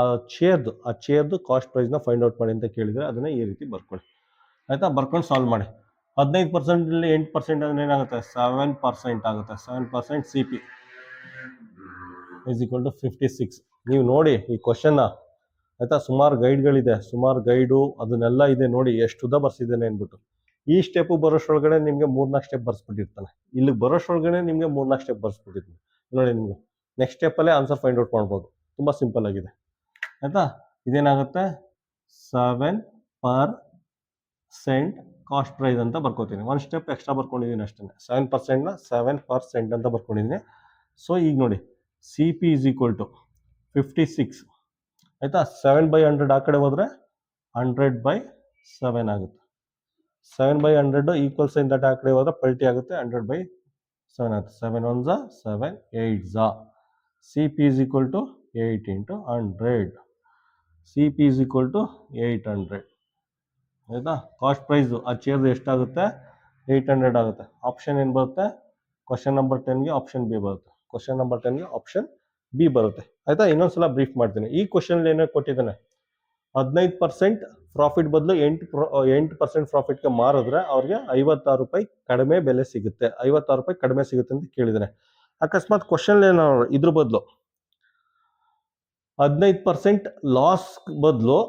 ಚೇರ್ದು ಕಾಸ್ಟ್ ಪ್ರೈಸ್ನ ಫೈಂಡ್ ಔಟ್ ಮಾಡಿ ಅಂತ ಕೇಳಿದರೆ ಅದನ್ನು ಈ ರೀತಿ ಬರ್ಕೊಳ್ಳಿ ಆಯಿತಾ. ಬರ್ಕೊಂಡು ಸಾಲ್ವ್ ಮಾಡಿ. 15%ಅಲ್ಲಿ 8% ಅಂದರೆ ಏನಾಗುತ್ತೆ, 7% ಆಗುತ್ತೆ. 7% C P is equal to 56. ನೀವು ನೋಡಿ ಈ ಕ್ವಶನ್ನ ಆಯಿತಾ. ಸುಮಾರು ಗೈಡ್ಗಳಿದೆ, ಸುಮಾರು ಗೈಡು ಅದನ್ನೆಲ್ಲ ಇದೆ ನೋಡಿ, ಎಷ್ಟು ಉದ್ದ ಬರ್ಸಿದ್ದೇನೆ ಅಂದ್ಬಿಟ್ಟು. ಈ ಸ್ಟೆಪ್ಪು ಬರೋಷ್ಟೊಳಗಡೆ ನಿಮಗೆ 3-4 ಸ್ಟೆಪ್ ಬರ್ಸ್ಬಿಟ್ಟಿರ್ತಾನೆ. ಇಲ್ಲಿಗೆ ಬರೋಷ್ಟೊಳಗಡೆ ನಿಮಗೆ 3-4 ಸ್ಟೆಪ್ ಬರ್ಸ್ಬಿಟ್ಟಿರ್ತಾನೆ ನೋಡಿ. ನಿಮಗೆ ನೆಕ್ಸ್ಟ್ ಸ್ಟೆಪ್ಪಲ್ಲೇ ಆನ್ಸರ್ ಫೈಂಡ್ ಔಟ್ ಮಾಡ್ಬೋದು. ತುಂಬ ಸಿಂಪಲ್ ಆಗಿದೆ ಆಯಿತಾ. ಇದೇನಾಗುತ್ತೆ 7% ಕಾಸ್ಟ್ ಪ್ರೈಸ್ ಅಂತ ಬರ್ಕೋತೀನಿ. ಒಂದು ಸ್ಟೆಪ್ ಎಕ್ಸ್ಟ್ರಾ ಬರ್ಕೊಂಡಿದ್ದೀನಿ ಅಷ್ಟೇ. 7%ನ 7% ಅಂತ ಬರ್ಕೊಂಡಿದ್ದೀನಿ. ಸೊ ಈಗ ನೋಡಿ, C P is equal to 56 ಆಯಿತಾ. 7/100 ಆ ಕಡೆ ಹೋದರೆ 100/7 ಆಗುತ್ತೆ. 7/100 ಈಕ್ವಲ್ ಸೈನ್ ದಟ್ ಆ ಕಡೆ ಹೋದರೆ ಪಲ್ಟಿ ಆಗುತ್ತೆ, 100/7 ಆಗುತ್ತೆ. 7 1s 7 8s. C P is equal to 8 into 100. C P is equal to 800 ಆಯಿತಾ. ಕಾಸ್ಟ್ ಪ್ರೈಸು ಆ ಚೇರ್ದು ಎಷ್ಟಾಗುತ್ತೆ, 800 ಆಗುತ್ತೆ. ಆಪ್ಷನ್ ಏನು ಬರುತ್ತೆ? ಕ್ವಶನ್ ನಂಬರ್ 10ಗೆ ಆಪ್ಷನ್ ಬಿ ಬರುತ್ತೆ. ಕ್ವಶನ್ ನಂಬರ್ 10ಗೆ ಆಪ್ಷನ್ ಬಿ ಬರುತ್ತೆ. ಆಯ್ತಾ? ಇನ್ನೊಂದ್ಸಲ ಬ್ರೀಫ್ ಮಾಡ್ತೀನಿ. ಈ ಕ್ವಶನ್ ಏನೋ ಕೊಟ್ಟಿದ್ದಾನೆ, 15% ಪ್ರಾಫಿಟ್ ಬದಲು 8% ಪ್ರಾಫಿಟ್ಗೆ ಮಾರಿದ್ರೆ ಅವ್ರಿಗೆ 56 ರೂಪಾಯಿ ಕಡಿಮೆ ಬೆಲೆ ಸಿಗುತ್ತೆ, 56 ರೂಪಾಯಿ ಕಡಿಮೆ ಸಿಗುತ್ತೆ ಅಂತ ಕೇಳಿದ್ದಾನೆ. ಅಕಸ್ಮಾತ್ ಕ್ವಶನ್ ಏನೋ ಇದ್ರ ಬದಲು 15% ಲಾಸ್ ಬದಲು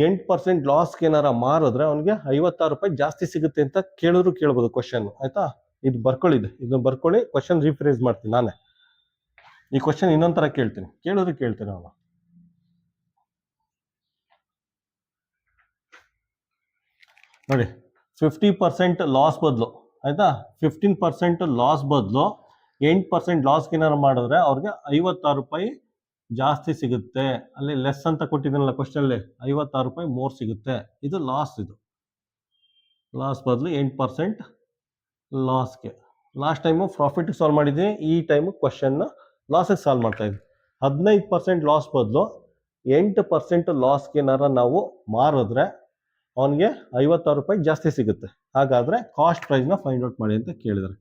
8% ಲಾಸ್ಗೆ ಏನಾರ ಮಾರಿದ್ರೆ ಅವ್ನಿಗೆ 56 ರೂಪಾಯಿ ಜಾಸ್ತಿ ಸಿಗುತ್ತೆ ಅಂತ ಕೇಳಿದ್ರು ಕೇಳ್ಬೋದು ಕ್ವಶನ್. ಆಯ್ತಾ? ಇದು ಬರ್ಕೊಳ್ಳಿದೆ, ಇದನ್ನ ಬರ್ಕೊಳ್ಳಿ. ಕ್ವಶನ್ ರೀಫ್ರೇಸ್ ಮಾಡ್ತೀನಿ ನಾನೇ. ಈ ಕ್ವಶನ್ ಇನ್ನೊಂಥರ ಕೇಳ್ತೀನಿ, ಕೇಳಿದ್ರು ಕೇಳ್ತೀನಿ ಅವನು. ನೋಡಿ, 50% ಲಾಸ್ ಬದಲು, ಆಯ್ತಾ, 15% ಲಾಸ್ ಬದಲು 8% ಲಾಸ್ಗೆ ಏನಾರು ಮಾಡಿದ್ರೆ ಅವ್ರಿಗೆ 56 ರೂಪಾಯಿ ಜಾಸ್ತಿ ಸಿಗುತ್ತೆ. ಅಲ್ಲಿ ಲೆಸ್ ಅಂತ ಕೊಟ್ಟಿದ್ದೀನಲ್ಲ ಕ್ವಶನಲ್ಲಿ, 56 ರೂಪಾಯಿ ಮೋರ್ ಸಿಗುತ್ತೆ. ಇದು ಲಾಸ್. ಇದು ಲಾಸ್ ಬದಲು 8% ಲಾಸ್ಗೆ. ಲಾಸ್ಟ್ ಟೈಮು ಪ್ರಾಫಿಟ್ ಸಾಲ್ವ್ ಮಾಡಿದ್ದೀನಿ, ಈ ಟೈಮು ಕ್ವಶನ್ನ ಲಾಸಿಗೆ ಸಾಲ್ವ್ ಮಾಡ್ತಾ ಇದ್ವಿ. 15% ಲಾಸ್ ಬದಲು 8% ಲಾಸ್ಗೆ ಏನಾರ ನಾವು ಮಾರಿದ್ರೆ ಅವನಿಗೆ 56 ರೂಪಾಯಿ ಜಾಸ್ತಿ ಸಿಗುತ್ತೆ. ಹಾಗಾದ್ರೆ ಕಾಸ್ಟ್ ಪ್ರೈಸ್ನ ಫೈಂಡ್ ಔಟ್ ಮಾಡಿ ಅಂತ ಕೇಳಿದ್ದಾರೆ.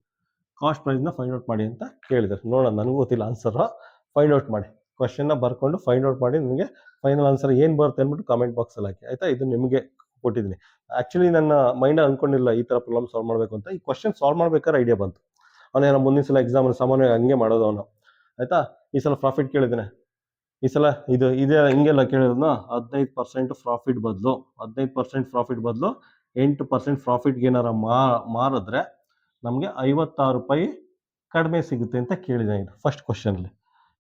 ಕಾಸ್ಟ್ ಪ್ರೈಸ್ನ ಫೈಂಡ್ ಔಟ್ ಮಾಡಿ ಅಂತ ಕೇಳಿದ್ದಾರೆ. ನೋಡೋಣ, ನನಗೂ ಗೊತ್ತಿಲ್ಲ ಆನ್ಸರ್. ಫೈಂಡ್ ಔಟ್ ಮಾಡಿ, ಕ್ವಶನ್ನ ಬರ್ಕೊಂಡು ಫೈಂಡ್ ಔಟ್ ಮಾಡಿ ನಿಮಗೆ ಫೈನಲ್ ಆನ್ಸರ್ ಏನು ಬರುತ್ತೆ ಅಂದ್ಬಿಟ್ಟು ಕಾಮೆಂಟ್ ಬಾಕ್ಸಲ್ಲಿ ಹಾಕಿ. ಆಯ್ತಾ? ಇದು ನಿಮಗೆ ಕೊಟ್ಟಿದ್ದೀನಿ. ಆ್ಯಕ್ಚುಲಿ ನನ್ನ ಮೈಂಡ್ ಅಂದ್ಕೊಂಡಿಲ್ಲ ಈ ಥರ ಪ್ರಾಬ್ಲಮ್ ಸಾಲ್ವ್ ಮಾಡಬೇಕು ಅಂತ. ಈ ಕ್ವಶನ್ ಸಾಲ್ವ್ ಮಾಡ್ಬೇಕಾದ್ರೆ ಐಡಿಯಾ ಬಂತು. ಅವನೇನೋ ಮುಂದಿನ ಸಲ ಎಕ್ಸಾಮಲ್ಲಿ ಸಾಮಾನ್ಯ ಹಂಗೆ ಮಾಡೋದು ಅವನು. ಆಯ್ತಾ? ಈ ಸಲ ಪ್ರಾಫಿಟ್ ಕೇಳಿದ್ದಾನೆ, ಈ ಸಲ ಇದೇ ಹಿಂಗೆಲ್ಲ ಕೇಳಿದ್ನ 15% ಪ್ರಾಫಿಟ್ ಬದಲು 15% ಪ್ರಾಫಿಟ್ ಬದಲು 8% ಪ್ರಾಫಿಟ್ಗೆ ಏನಾರ ಮಾರಿದ್ರೆ ನಮಗೆ 56 ರೂಪಾಯಿ ಕಡಿಮೆ ಸಿಗುತ್ತೆ ಅಂತ ಕೇಳಿದೆ. ಇದು ಫಸ್ಟ್ ಕ್ವಶನಲ್ಲಿ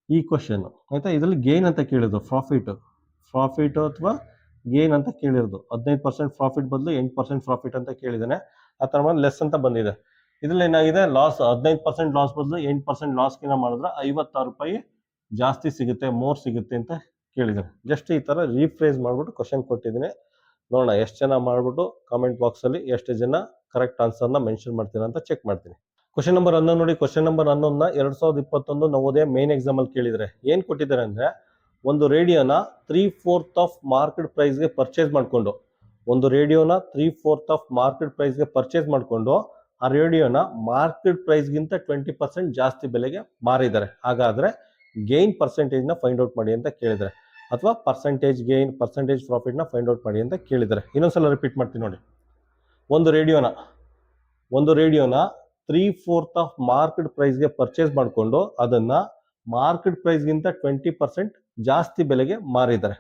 ಈ ಕ್ವಶನ್. ಆಯ್ತಾ? ಇದರಲ್ಲಿ ಗೇನ್ ಅಂತ ಕೇಳಿದ್ರು, ಪ್ರಾಫಿಟ್ ಅಥವಾ ಗೇನ್ ಅಂತ ಕೇಳಿರೋದು. 15% ಪ್ರಾಫಿಟ್ ಬದಲು 8% ಪ್ರಾಫಿಟ್ ಅಂತ ಕೇಳಿದ್ದಾನೆ. ಆ ಥರ ಮಾಡಿ ಲೆಸ್ ಅಂತ ಬಂದಿದೆ. ಇದರಲ್ಲಿ ಏನಾಗಿದೆ, ಲಾಸ್ 15% ಲಾಸ್ ಬದಲು 8% ಲಾಸ್ಗಿನ ಮಾಡಿದ್ರೆ 56 ರೂಪಾಯಿ ಜಾಸ್ತಿ ಸಿಗುತ್ತೆ, ಮೋರ್ ಸಿಗುತ್ತೆ ಅಂತ ಕೇಳಿದ್ದಾರೆ. ಜಸ್ಟ್ ಈ ಥರ ರೀಫ್ರೇಸ್ ಮಾಡಿಬಿಟ್ಟು ಕ್ವಶನ್ ಕೊಟ್ಟಿದ್ದೀನಿ. ನೋಡೋಣ ಎಷ್ಟು ಜನ ಮಾಡಿಬಿಟ್ಟು ಕಾಮೆಂಟ್ ಬಾಕ್ಸಲ್ಲಿ ಎಷ್ಟು ಜನ ಕರೆಕ್ಟ್ ಆನ್ಸರ್ನ ಮೆನ್ಷನ್ ಮಾಡ್ತೀರಾ ಅಂತ ಚೆಕ್ ಮಾಡ್ತೀನಿ. ಕ್ವಶನ್ ನಂಬರ್ 11 ನೋಡಿ. ಕ್ವಶನ್ ನಂಬರ್ 11ನ 2021 ನವೋದಯ ಮೇನ್ ಎಕ್ಸಾಮಲ್ಲಿ ಕೇಳಿದರೆ ಏನು ಕೊಟ್ಟಿದ್ದಾರೆ ಅಂದರೆ, ಒಂದು ರೇಡಿಯೋನ 3/4 ಆಫ್ ಮಾರ್ಕೆಟ್ ಪ್ರೈಸ್ಗೆ ಪರ್ಚೇಸ್ ಮಾಡಿಕೊಂಡು, ಒಂದು ರೇಡಿಯೋನ 3/4 ಆಫ್ ಮಾರ್ಕೆಟ್ ಪ್ರೈಸ್ಗೆ ಪರ್ಚೇಸ್ ಮಾಡಿಕೊಂಡು ಆ ರೇಡಿಯೋನ ಮಾರ್ಕೆಟ್ ಪ್ರೈಸ್ಗಿಂತ 20% ಜಾಸ್ತಿ ಬೆಲೆಗೆ ಮಾರಿದ್ದಾರೆ. ಹಾಗಾದರೆ ಗೇನ್ ಪರ್ಸೆಂಟೇಜ್ನ ಫೈಂಡ್ ಔಟ್ ಮಾಡಿ ಅಂತ ಕೇಳಿದ್ದಾರೆ, ಅಥವಾ ಪರ್ಸೆಂಟೇಜ್ ಗೇನ್, ಪರ್ಸೆಂಟೇಜ್ ಪ್ರಾಫಿಟ್ನ ಫೈಂಡ್ ಔಟ್ ಮಾಡಿ ಅಂತ ಕೇಳಿದ್ದಾರೆ. ಇನ್ನೊಂದ್ಸಲ ರಿಪೀಟ್ ಮಾಡ್ತೀನಿ ನೋಡಿ. ಒಂದು ರೇಡಿಯೋನ 3/4 ಆಫ್ ಮಾರ್ಕೆಟ್ ಪ್ರೈಸ್ಗೆ ಪರ್ಚೇಸ್ ಮಾಡಿಕೊಂಡು ಅದನ್ನು ಮಾರ್ಕೆಟ್ ಪ್ರೈಸ್ಗಿಂತ 20% ಜಾಸ್ತಿ ಬೆಲೆಗೆ ಮಾರಿದ್ದಾರೆ.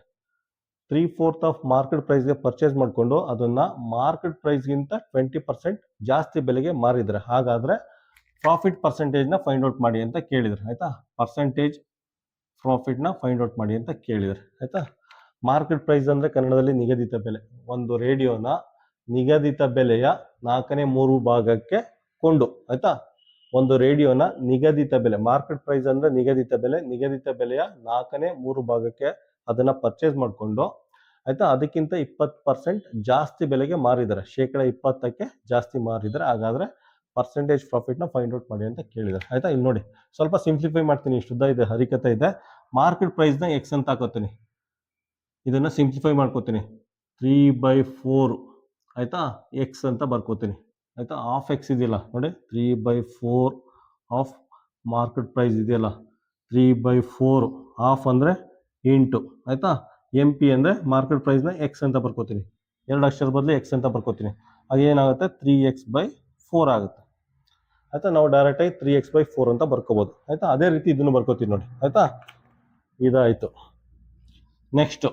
3/4 ಆಫ್ ಮಾರ್ಕೆಟ್ ಪ್ರೈಸ್ಗೆ ಪರ್ಚೇಸ್ ಮಾಡಿಕೊಂಡು ಅದನ್ನು ಮಾರ್ಕೆಟ್ ಪ್ರೈಸ್ಗಿಂತ 20% ಜಾಸ್ತಿ ಬೆಲೆಗೆ ಮಾರಿದ್ದಾರೆ. ಹಾಗಾದರೆ ಪ್ರಾಫಿಟ್ ಪರ್ಸೆಂಟೇಜ್ನ ಫೈಂಡ್ ಔಟ್ ಮಾಡಿ ಅಂತ ಕೇಳಿದ್ರು. ಆಯ್ತಾ? ಪರ್ಸೆಂಟೇಜ್ ಪ್ರಾಫಿಟ್ನ ಫೈಂಡ್ ಔಟ್ ಮಾಡಿ ಅಂತ ಕೇಳಿದ್ರು. ಆಯ್ತಾ? ಮಾರ್ಕೆಟ್ ಪ್ರೈಸ್ ಅಂದರೆ ಕನ್ನಡದಲ್ಲಿ ನಿಗದಿತ ಬೆಲೆ. ಒಂದು ರೇಡಿಯೋನ ನಿಗದಿತ ಬೆಲೆಯ 4/3 ಭಾಗಕ್ಕೆ ಕೊಂಡು, ಆಯ್ತಾ, ಒಂದು ರೇಡಿಯೋನ ನಿಗದಿತ ಬೆಲೆ, ಮಾರ್ಕೆಟ್ ಪ್ರೈಸ್ ಅಂದರೆ ನಿಗದಿತ ಬೆಲೆ, ನಿಗದಿತ ಬೆಲೆಯ 4/3 ಭಾಗಕ್ಕೆ ಅದನ್ನು ಪರ್ಚೇಸ್ ಮಾಡಿಕೊಂಡು, ಆಯ್ತಾ, ಅದಕ್ಕಿಂತ 20% ಜಾಸ್ತಿ ಬೆಲೆಗೆ ಮಾರಿದ್ದಾರೆ, 20%ಕ್ಕೆ ಜಾಸ್ತಿ ಮಾರಿದ್ದಾರೆ. ಹಾಗಾದರೆ ಪರ್ಸೆಂಟೇಜ್ ಪ್ರಾಫಿಟ್ನ ಫೈಂಡ್ ಔಟ್ ಮಾಡಿ ಅಂತ ಕೇಳಿದ್ದಾರೆ. ಆಯ್ತಾ? ಇಲ್ಲಿ ನೋಡಿ, ಸ್ವಲ್ಪ ಸಿಂಪ್ಲಿಫೈ ಮಾಡ್ತೀನಿ, ಇಷ್ಟುದ್ದ ಇದೆ, ಹರಿಕತೆ ಇದೆ. ಮಾರ್ಕೆಟ್ ಪ್ರೈಸ್ನ ಎಕ್ಸ್ ಅಂತ ಹಾಕೋತೀನಿ, ಇದನ್ನು ಸಿಂಪ್ಲಿಫೈ ಮಾಡ್ಕೋತೀನಿ, 3/4, ಆಯಿತಾ, ಎಕ್ಸ್ ಅಂತ ಬರ್ಕೋತೀನಿ. ಆಯಿತಾ? ಹಾಫ್ ಎಕ್ಸ್ ಇದೆಯಲ್ಲ ನೋಡಿ, 3/4 ಆಫ್ ಮಾರ್ಕೆಟ್ ಪ್ರೈಸ್ ಇದೆಯಲ್ಲ, 3/4 ಹಾಫ್ ಅಂದರೆ ಇಂಟು, ಆಯಿತಾ, ಎಮ್ ಪಿ ಅಂದರೆ ಮಾರ್ಕೆಟ್ ಪ್ರೈಸ್ನ ಎಕ್ಸ್ ಅಂತ ಬರ್ಕೋತೀನಿ, 2 ಅಕ್ಷರ ಬದಲು ಎಕ್ಸ್ ಅಂತ ಬರ್ಕೋತೀನಿ. ಅದೇನಾಗುತ್ತೆ, 3x/4 ಆಗುತ್ತೆ. ಆಯಿತಾ? ನಾವು ಡೈರೆಕ್ಟಾಗಿ 3x/4 ಅಂತ ಬರ್ಕೋಬೋದು. ಆಯಿತಾ? ಅದೇ ರೀತಿ ಇದನ್ನು ಬರ್ಕೋತೀನಿ ನೋಡಿ. ಆಯಿತಾ? ಇದಾಯಿತು. ನೆಕ್ಸ್ಟ್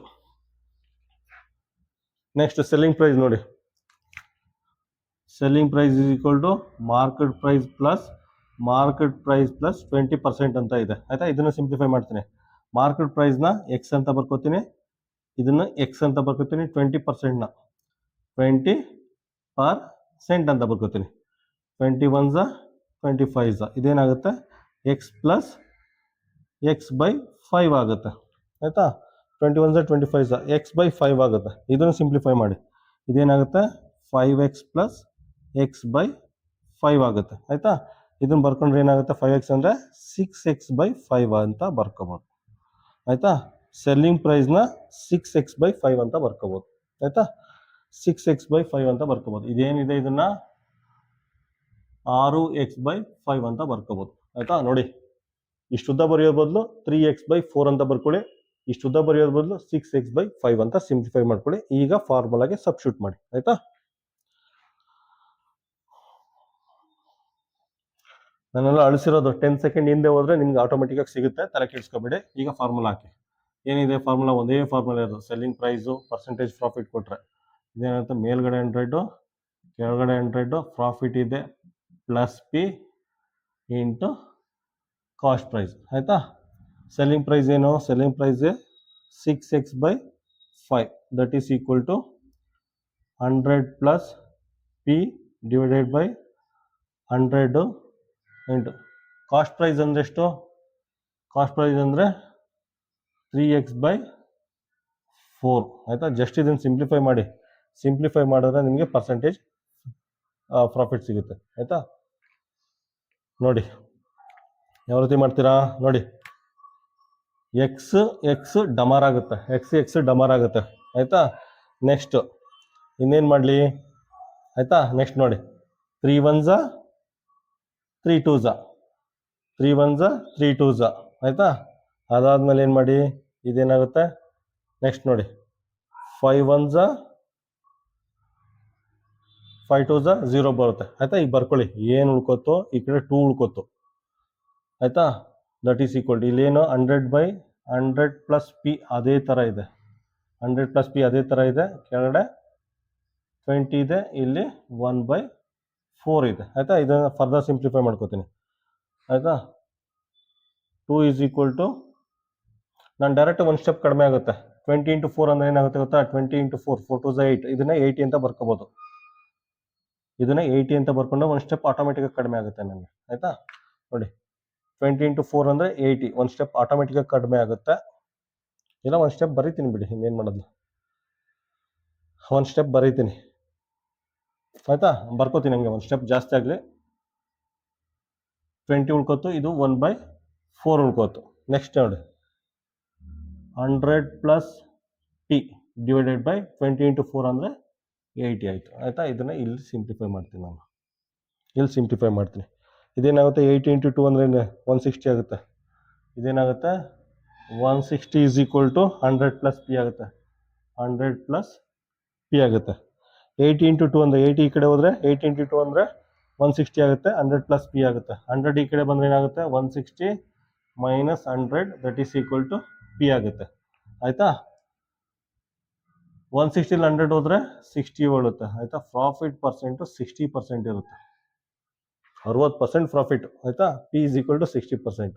ಸೆಲ್ಲಿಂಗ್ ಪ್ರೈಸ್ ನೋಡಿ. Selling price is equal to market price plus 20% ಅಂತ ಇದೆ. ಆಯಿತಾ? ಇದನ್ನು ಸಿಂಪ್ಲಿಫೈ ಮಾಡ್ತೀನಿ. ಮಾರ್ಕೆಟ್ ಪ್ರೈಸ್ನ ಎಕ್ಸ್ ಅಂತ ಬರ್ಕೋತೀನಿ, ಇದನ್ನು ಎಕ್ಸ್ ಅಂತ ಬರ್ಕೋತೀನಿ, 20%ನ 20% ಅಂತ ಬರ್ಕೋತೀನಿ, 21 25 ಇದೇನಾಗುತ್ತೆ, ಎಕ್ಸ್ ಪ್ಲಸ್ x/5 ಆಗುತ್ತೆ. ಆಯಿತಾ? 21 25 x/5 ಆಗುತ್ತೆ. ಇದನ್ನು ಸಿಂಪ್ಲಿಫೈ ಮಾಡಿ, ಇದೇನಾಗುತ್ತೆ, 5x ಪ್ಲಸ್ x/5 ಆಗುತ್ತೆ. ಆಯಿತಾ? ಇದನ್ನು ಬರ್ಕೊಂಡ್ರೆ ಏನಾಗುತ್ತೆ, 5x ಅಂದರೆ 6x/5 ಅಂತ ಬರ್ಕೋಬೋದು. ಆಯಿತಾ? ಸೆಲ್ಲಿಂಗ್ ಪ್ರೈಸ್ನ 6x/5 ಅಂತ ಬರ್ಕೋಬೋದು. ಆಯಿತಾ? 6x/5 ಅಂತ ಬರ್ಕೋಬೋದು. ಇದೇನಿದೆ, ಇದನ್ನು 6x/5 ಅಂತ ಬರ್ಕೋಬಹುದು. ಆಯ್ತಾ? ನೋಡಿ, ಇಷ್ಟು ಉದ್ದ ಬರೆಯೋ ಬದಲು 3x/4 ಅಂತ ಬರ್ಕೊಳ್ಳಿ, ಇಷ್ಟು ಉದ್ದ ಬರೆಯೋದ್ ಬದಲು 6x/5 ಅಂತ ಸಿಂಪ್ಲಿಫೈ ಮಾಡ್ಕೊಳ್ಳಿ. ಈಗ ಫಾರ್ಮುಲಾಗೆ ಸಬ್ಸ್ಟಿಟ್ಯೂಟ್ ಮಾಡಿ. ಆಯ್ತಾ? ನಾನೆಲ್ಲ ಅಳಿಸಿರೋದು 10 ಸೆಕೆಂಡ್ ಹಿಂದೆ ಹೋದ್ರೆ ನಿಮ್ಗೆ ಆಟೋಮೆಟಿಕ್ ಆಗಿ ಸಿಗುತ್ತೆ, ತಲೆ ಕೆಡಿಸ್ಕೋಬೇಡಿ. ಈಗ ಫಾರ್ಮುಲಾ ಹಾಕಿ. ಏನಿದೆ ಫಾರ್ಮುಲಾ? ಒಂದೇ ಫಾರ್ಮುಲಾ ಇರೋದು, ಸೆಲ್ಲಿಂಗ್ ಪ್ರೈಸು ಪರ್ಸೆಂಟೇಜ್ ಪ್ರಾಫಿಟ್ ಕೊಟ್ರೆ ಇದೇನಾಗುತ್ತೆ, ಮೇಲ್ಗಡೆ 100 ಕೆಳಗಡೆ 100, ಪ್ರಾಫಿಟ್ ಇದೆ plus P into cost price. ಆಯ್ತಾ? ಸೆಲ್ಲಿಂಗ್ ಪ್ರೈಸ್ ಏನು? Selling price 6x/5 that is equal to 100 plus P divided by 100 into cost price ಅಂದರೆ ಎಷ್ಟು? ಕಾಸ್ಟ್ ಪ್ರೈಸ್ ಅಂದರೆ 3x/4. ಆಯಿತಾ? ಜಸ್ಟ್ ಇದನ್ನು ಸಿಂಪ್ಲಿಫೈ ಮಾಡಿ. ಸಿಂಪ್ಲಿಫೈ ಮಾಡಿದ್ರೆ ನಿಮಗೆ ಪರ್ಸೆಂಟೇಜ್ ಪ್ರಾಫಿಟ್ ಸಿಗುತ್ತೆ. ಆಯಿತಾ? ನೋಡಿ ಯಾವ ರೀತಿ ಮಾಡ್ತೀರಾ ನೋಡಿ. ಎಕ್ಸ್ ಡಮಾರ್ ಆಗುತ್ತೆ, ಎಕ್ಸ್ ಡಮಾರ್ ಆಗುತ್ತೆ. ಆಯಿತಾ? ನೆಕ್ಸ್ಟ್ ಇನ್ನೇನು ಮಾಡಲಿ? ಆಯಿತಾ? ನೆಕ್ಸ್ಟ್ ನೋಡಿ, 3 1s 3 2s 3 1s 3 2s. ಆಯಿತಾ? ಅದಾದಮೇಲೆ ಏನು ಮಾಡಿ, ಇದೇನಾಗುತ್ತೆ? ನೆಕ್ಸ್ಟ್ ನೋಡಿ, 5 1s 5 2s 0 ಬರುತ್ತೆ. ಆಯಿತಾ? ಈಗ ಬರ್ಕೊಳ್ಳಿ, ಏನು ಉಳ್ಕೊತ್ತು? ಈ ಕಡೆ 2 ಉಳ್ಕೊತ್ತು. ಆಯಿತಾ? ದಟ್ ಈಸ್ ಈಕ್ವಲ್ ಟು ಇಲ್ಲೇನು 100/100 ಪ್ಲಸ್ ಪಿ ಅದೇ ಥರ ಇದೆ, 100 ಪ್ಲಸ್ ಪಿ ಅದೇ ಥರ ಇದೆ. ಕೆಳಗಡೆ 20 ಇದೆ, ಇಲ್ಲಿ 1/4 ಇದೆ. ಆಯಿತಾ? ಇದನ್ನು ಫರ್ದರ್ ಸಿಂಪ್ಲಿಫೈ ಮಾಡ್ಕೋತೀನಿ. ಆಯಿತಾ? 2 ಈಸ್ ಈಕ್ವಲ್ ಟು, ನಾನು ಡೈರೆಕ್ಟ್ ಒಂದು ಸ್ಟೆಪ್ ಕಡಿಮೆ ಆಗುತ್ತೆ. 20 ಇಂಟು 4 ಅಂದರೆ ಏನಾಗುತ್ತೆ ಗೊತ್ತಾ? 20 ಇಂಟು 4 4 2s 8. ಇದನ್ನ 80 ಅಂತ ಬರ್ಕೋಬೋದು. ಇದನ್ನ 80 ಅಂತ ಬರ್ಕೊಂಡು ಒಂದು ಸ್ಟೆಪ್ ಆಟೋಮೆಟಿಕಾಗಿ ಕಡಿಮೆ ಆಗುತ್ತೆ ನನಗೆ. ಆಯಿತಾ? ನೋಡಿ, 20 ಇಂಟು 4 ಅಂದರೆ 80. ಒಂದು ಸ್ಟೆಪ್ ಆಟೋಮೆಟಿಕಾಗಿ ಕಡಿಮೆ ಆಗುತ್ತೆ. ಇಲ್ಲ ಒಂದು ಸ್ಟೆಪ್ ಬರೀತೀನಿ ಬಿಡಿ, ಇನ್ನೇನು ಮಾಡೋದು, ಒಂದು ಸ್ಟೆಪ್ ಬರೀತೀನಿ. ಆಯಿತಾ? ಬರ್ಕೋತೀನಿ ಹಂಗೆ, ಒಂದು ಸ್ಟೆಪ್ ಜಾಸ್ತಿ ಆಗಲಿ. 20 ಉಳ್ಕೊತು, ಇದು 1/4 ಉಳ್ಕೋತು. ನೆಕ್ಸ್ಟ್ ನೋಡಿ, 100 plus P divided by 20 into 4 ಅಂದರೆ 80 ಆಯಿತು. ಆಯಿತಾ? ಇದನ್ನು ಇಲ್ಲಿ ಸಿಂಪ್ಲಿಫೈ ಮಾಡ್ತೀನಿ ನಾನು, ಇಲ್ಲಿ ಸಿಂಪ್ಲಿಫೈ ಮಾಡ್ತೀನಿ. ಇದೇನಾಗುತ್ತೆ? 80 ಇಂಟು 2 ಅಂದರೆ 160 ಆಗುತ್ತೆ. ಇದೇನಾಗುತ್ತೆ? 160 is equal to 100 plus P ಆಗುತ್ತೆ. 100 ಪ್ಲಸ್ ಪಿ ಆಗುತ್ತೆ. 80 ಇಂಟು 2 ಅಂದರೆ 80 ಈ ಕಡೆ ಹೋದರೆ 80 ಇಂಟು 2 ಅಂದರೆ 160 ಆಗುತ್ತೆ. 100 ಪ್ಲಸ್ ಪಿ ಆಗುತ್ತೆ. 100 ಈ ಕಡೆ ಬಂದರೆ ಏನಾಗುತ್ತೆ? 160 minus 100 that is equal to P ಆಗುತ್ತೆ. ಆಯಿತಾ? 160 100 ಹೋದರೆ 60 ಬರುತ್ತೆ. ಆಯಿತಾ? ಪ್ರಾಫಿಟ್ ಪರ್ಸೆಂಟು 60% ಇರುತ್ತೆ, 60% ಪ್ರಾಫಿಟ್. ಆಯಿತಾ? P is equal to 60%.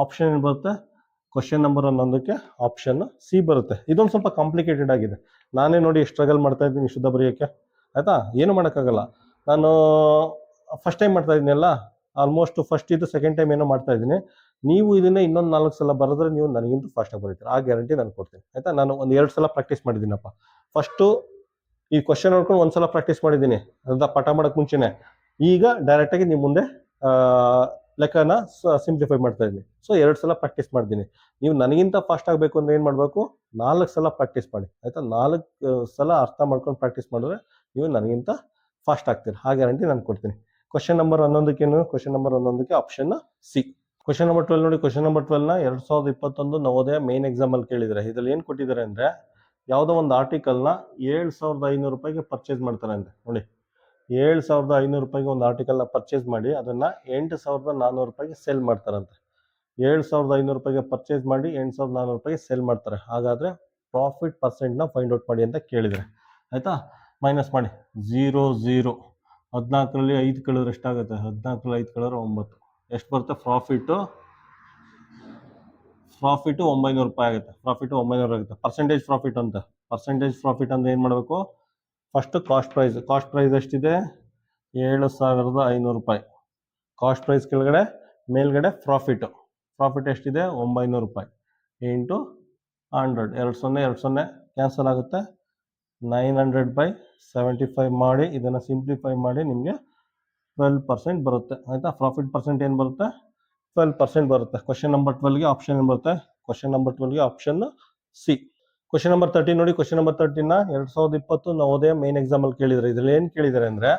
Option ಏನು ಬರುತ್ತೆ? ಕ್ವಶನ್ ನಂಬರ್ 11ಕ್ಕೆ ಆಪ್ಷನ್ ಸಿ ಬರುತ್ತೆ. ಇದೊಂದು ಸ್ವಲ್ಪ ಕಾಂಪ್ಲಿಕೇಟೆಡ್ ಆಗಿದೆ. ನಾನೇ ನೋಡಿ ಸ್ಟ್ರಗಲ್ ಮಾಡ್ತಾ ಇದ್ದೀನಿ ಶುದ್ಧ ಬರೆಯೋಕ್ಕೆ. ಆಯಿತಾ? ಏನು ಮಾಡೋಕ್ಕಾಗಲ್ಲ. ನಾನು ಫಸ್ಟ್ ಟೈಮ್ ಮಾಡ್ತಾ ಇದ್ದೀನಲ್ಲ, ಆಲ್ಮೋಸ್ಟ್ ಫಸ್ಟ್ ಇದು ಸೆಕೆಂಡ್ ಟೈಮ್ ಏನೋ ಮಾಡ್ತಾ ಇದ್ದೀನಿ. ನೀವು ಇದನ್ನ ಇನ್ನೊಂದು 4 ಸಲ ಬರೆದ್ರೆ ನೀವು ನನಗಿಂತ ಫಾಸ್ಟಾಗಿ ಬರೀತೀರ, ಆ ಗ್ಯಾರಂಟಿ ನಾನು ಕೊಡ್ತೀನಿ. ಆಯಿತಾ? ನಾನು ಒಂದು 2 ಸಲ ಪ್ರಾಕ್ಟೀಸ್ ಮಾಡಿದ್ದೀನಪ್ಪ. ಫಸ್ಟು ಈ ಕ್ವಶನ್ ನೋಡ್ಕೊಂಡು ಒಂದು ಸಲ ಪ್ರಾಕ್ಟೀಸ್ ಮಾಡಿದ್ದೀನಿ, ಅರ್ಧ ಪಾಠ ಮಾಡೋಕ್ಕೆ ಮುಂಚೆನೆ. ಈಗ ಡೈರೆಕ್ಟಾಗಿ ನಿಮ್ಮ ಮುಂದೆ ಲೆಕ್ಕನ ಸಿಂಪ್ಲಿಫೈ ಮಾಡ್ತಾ ಇದ್ದೀನಿ. ಸೊ 2 ಸಲ ಪ್ರಾಕ್ಟೀಸ್ ಮಾಡಿದ್ದೀನಿ. ನೀವು ನನಗಿಂತ ಫಾಸ್ಟ್ ಆಗಬೇಕು ಅಂದರೆ ಏನು ಮಾಡಬೇಕು? 4 ಸಲ ಪ್ರಾಕ್ಟೀಸ್ ಮಾಡಿ. ಆಯಿತಾ? 4 ಸಲ ಅರ್ಥ ಮಾಡ್ಕೊಂಡು ಪ್ರಾಕ್ಟೀಸ್ ಮಾಡಿದ್ರೆ ನೀವು ನನಗಿಂತ ಫಾಸ್ಟ್ ಆಗ್ತೀರಿ, ಆ ಗ್ಯಾರಂಟಿ ನಾನು ಕೊಡ್ತೀನಿ. ಕ್ವಶನ್ ನಂಬರ್ 11ಕ್ಕೇನು? ಕ್ವಶನ್ ನಂಬರ್ 11ಕ್ಕೆ ಆಪ್ಷನ್ ಸಿ. ಕ್ವಶನ್ ನಂಬರ್ 12 ನೋಡಿ. ಕ್ವಶನ್ ನಂಬರ್ 12ನ 2021 ನವೋದಯ ಮೇನ್ ಎಕ್ಸಾಮಲ್ಲಿ ಕೇಳಿದ್ದಾರೆ. ಇದರಲ್ಲಿ ಏನು ಕೊಟ್ಟಿದ್ದಾರೆ ಅಂದರೆ, ಯಾವುದೋ ಒಂದು ಆರ್ಟಿಕಲ್ನ 7500 ರೂಪಾಯಿಗೆ ಪರ್ಚೇಸ್ ಮಾಡ್ತಾರೆ ಅಂತೆ. ನೋಡಿ, 7500 ರೂಪಾಯಿಗೆ ಒಂದು ಆರ್ಟಿಕಲ್ನ ಪರ್ಚೇಸ್ ಮಾಡಿ ಅದನ್ನು 8400 ರೂಪಾಯಿಗೆ ಸೇಲ್ ಮಾಡ್ತಾರಂತೆ. 7500 ರೂಪಾಯಿಗೆ ಪರ್ಚೇಸ್ ಮಾಡಿ 8400 ರೂಪಾಯಿಗೆ ಸೇಲ್ ಮಾಡ್ತಾರೆ. ಹಾಗಾದರೆ ಪ್ರಾಫಿಟ್ ಪರ್ಸೆಂಟ್ನ ಫೈಂಡ್ ಔಟ್ ಮಾಡಿ ಅಂತ ಕೇಳಿದರೆ. ಆಯಿತಾ? ಮೈನಸ್ ಮಾಡಿ. 0 0 14ರಲ್ಲಿ 5 ಕಳೆದ್ರೆ ಎಷ್ಟಾಗುತ್ತೆ? 14ರಲ್ಲಿ 5 ಕಳೆದ್ರೆ 9. ಎಷ್ಟು ಬರುತ್ತೆ ಪ್ರಾಫಿಟ್ಟು? 900 ರೂಪಾಯಿ ಆಗುತ್ತೆ. ಪ್ರಾಫಿಟ್ಟು 900 ಆಗುತ್ತೆ. ಪರ್ಸೆಂಟೇಜ್ ಪ್ರಾಫಿಟ್ ಅಂತ. ಪರ್ಸೆಂಟೇಜ್ ಪ್ರಾಫಿಟ್ ಅಂದರೆ ಏನು ಮಾಡಬೇಕು? First cost price. Cost price ಎಷ್ಟಿದೆ? 7500 ರೂಪಾಯಿ. ಕಾಸ್ಟ್ ಪ್ರೈಸ್ ಕೆಳಗಡೆ, ಮೇಲ್ಗಡೆ ಪ್ರಾಫಿಟ್ಟು. ಪ್ರಾಫಿಟ್ ಎಷ್ಟಿದೆ? 900 ರೂಪಾಯಿ ಇಂಟು 100. 20 ಕ್ಯಾನ್ಸಲ್ ಆಗುತ್ತೆ. 900/75 ಮಾಡಿ ಇದನ್ನು ಸಿಂಪ್ಲಿಫೈ ಮಾಡಿ ನಿಮಗೆ 12% ಬರುತ್ತೆ. ಆಯಿತಾ? ಪ್ರಾಫಿಟ್ ಪರ್ಸೆಂಟ್ ಏನು ಬರುತ್ತೆ? 12% ಬರುತ್ತೆ. ಕ್ವಶನ್ ನಂಬರ್ 12ಗೆ ಆಪ್ಷನ್ ಏನು ಬರುತ್ತೆ? ಕ್ವಶನ್ ನಂಬರ್ 12ಗೆ ಆಪ್ಷನ್ ಸಿ. ಕ್ವಶನ್ ನಂಬರ್ 13 ನೋಡಿ. ಕ್ವಶನ್ ನಂಬರ್ 13ನ 2020 ನವೋದಯ ಮೇನ್ ಎಕ್ಸಾಮಲ್ಲಿ ಕೇಳಿದರೆ. ಇದರಲ್ಲಿ ಏನು ಕೇಳಿದ್ದಾರೆ ಅಂದರೆ,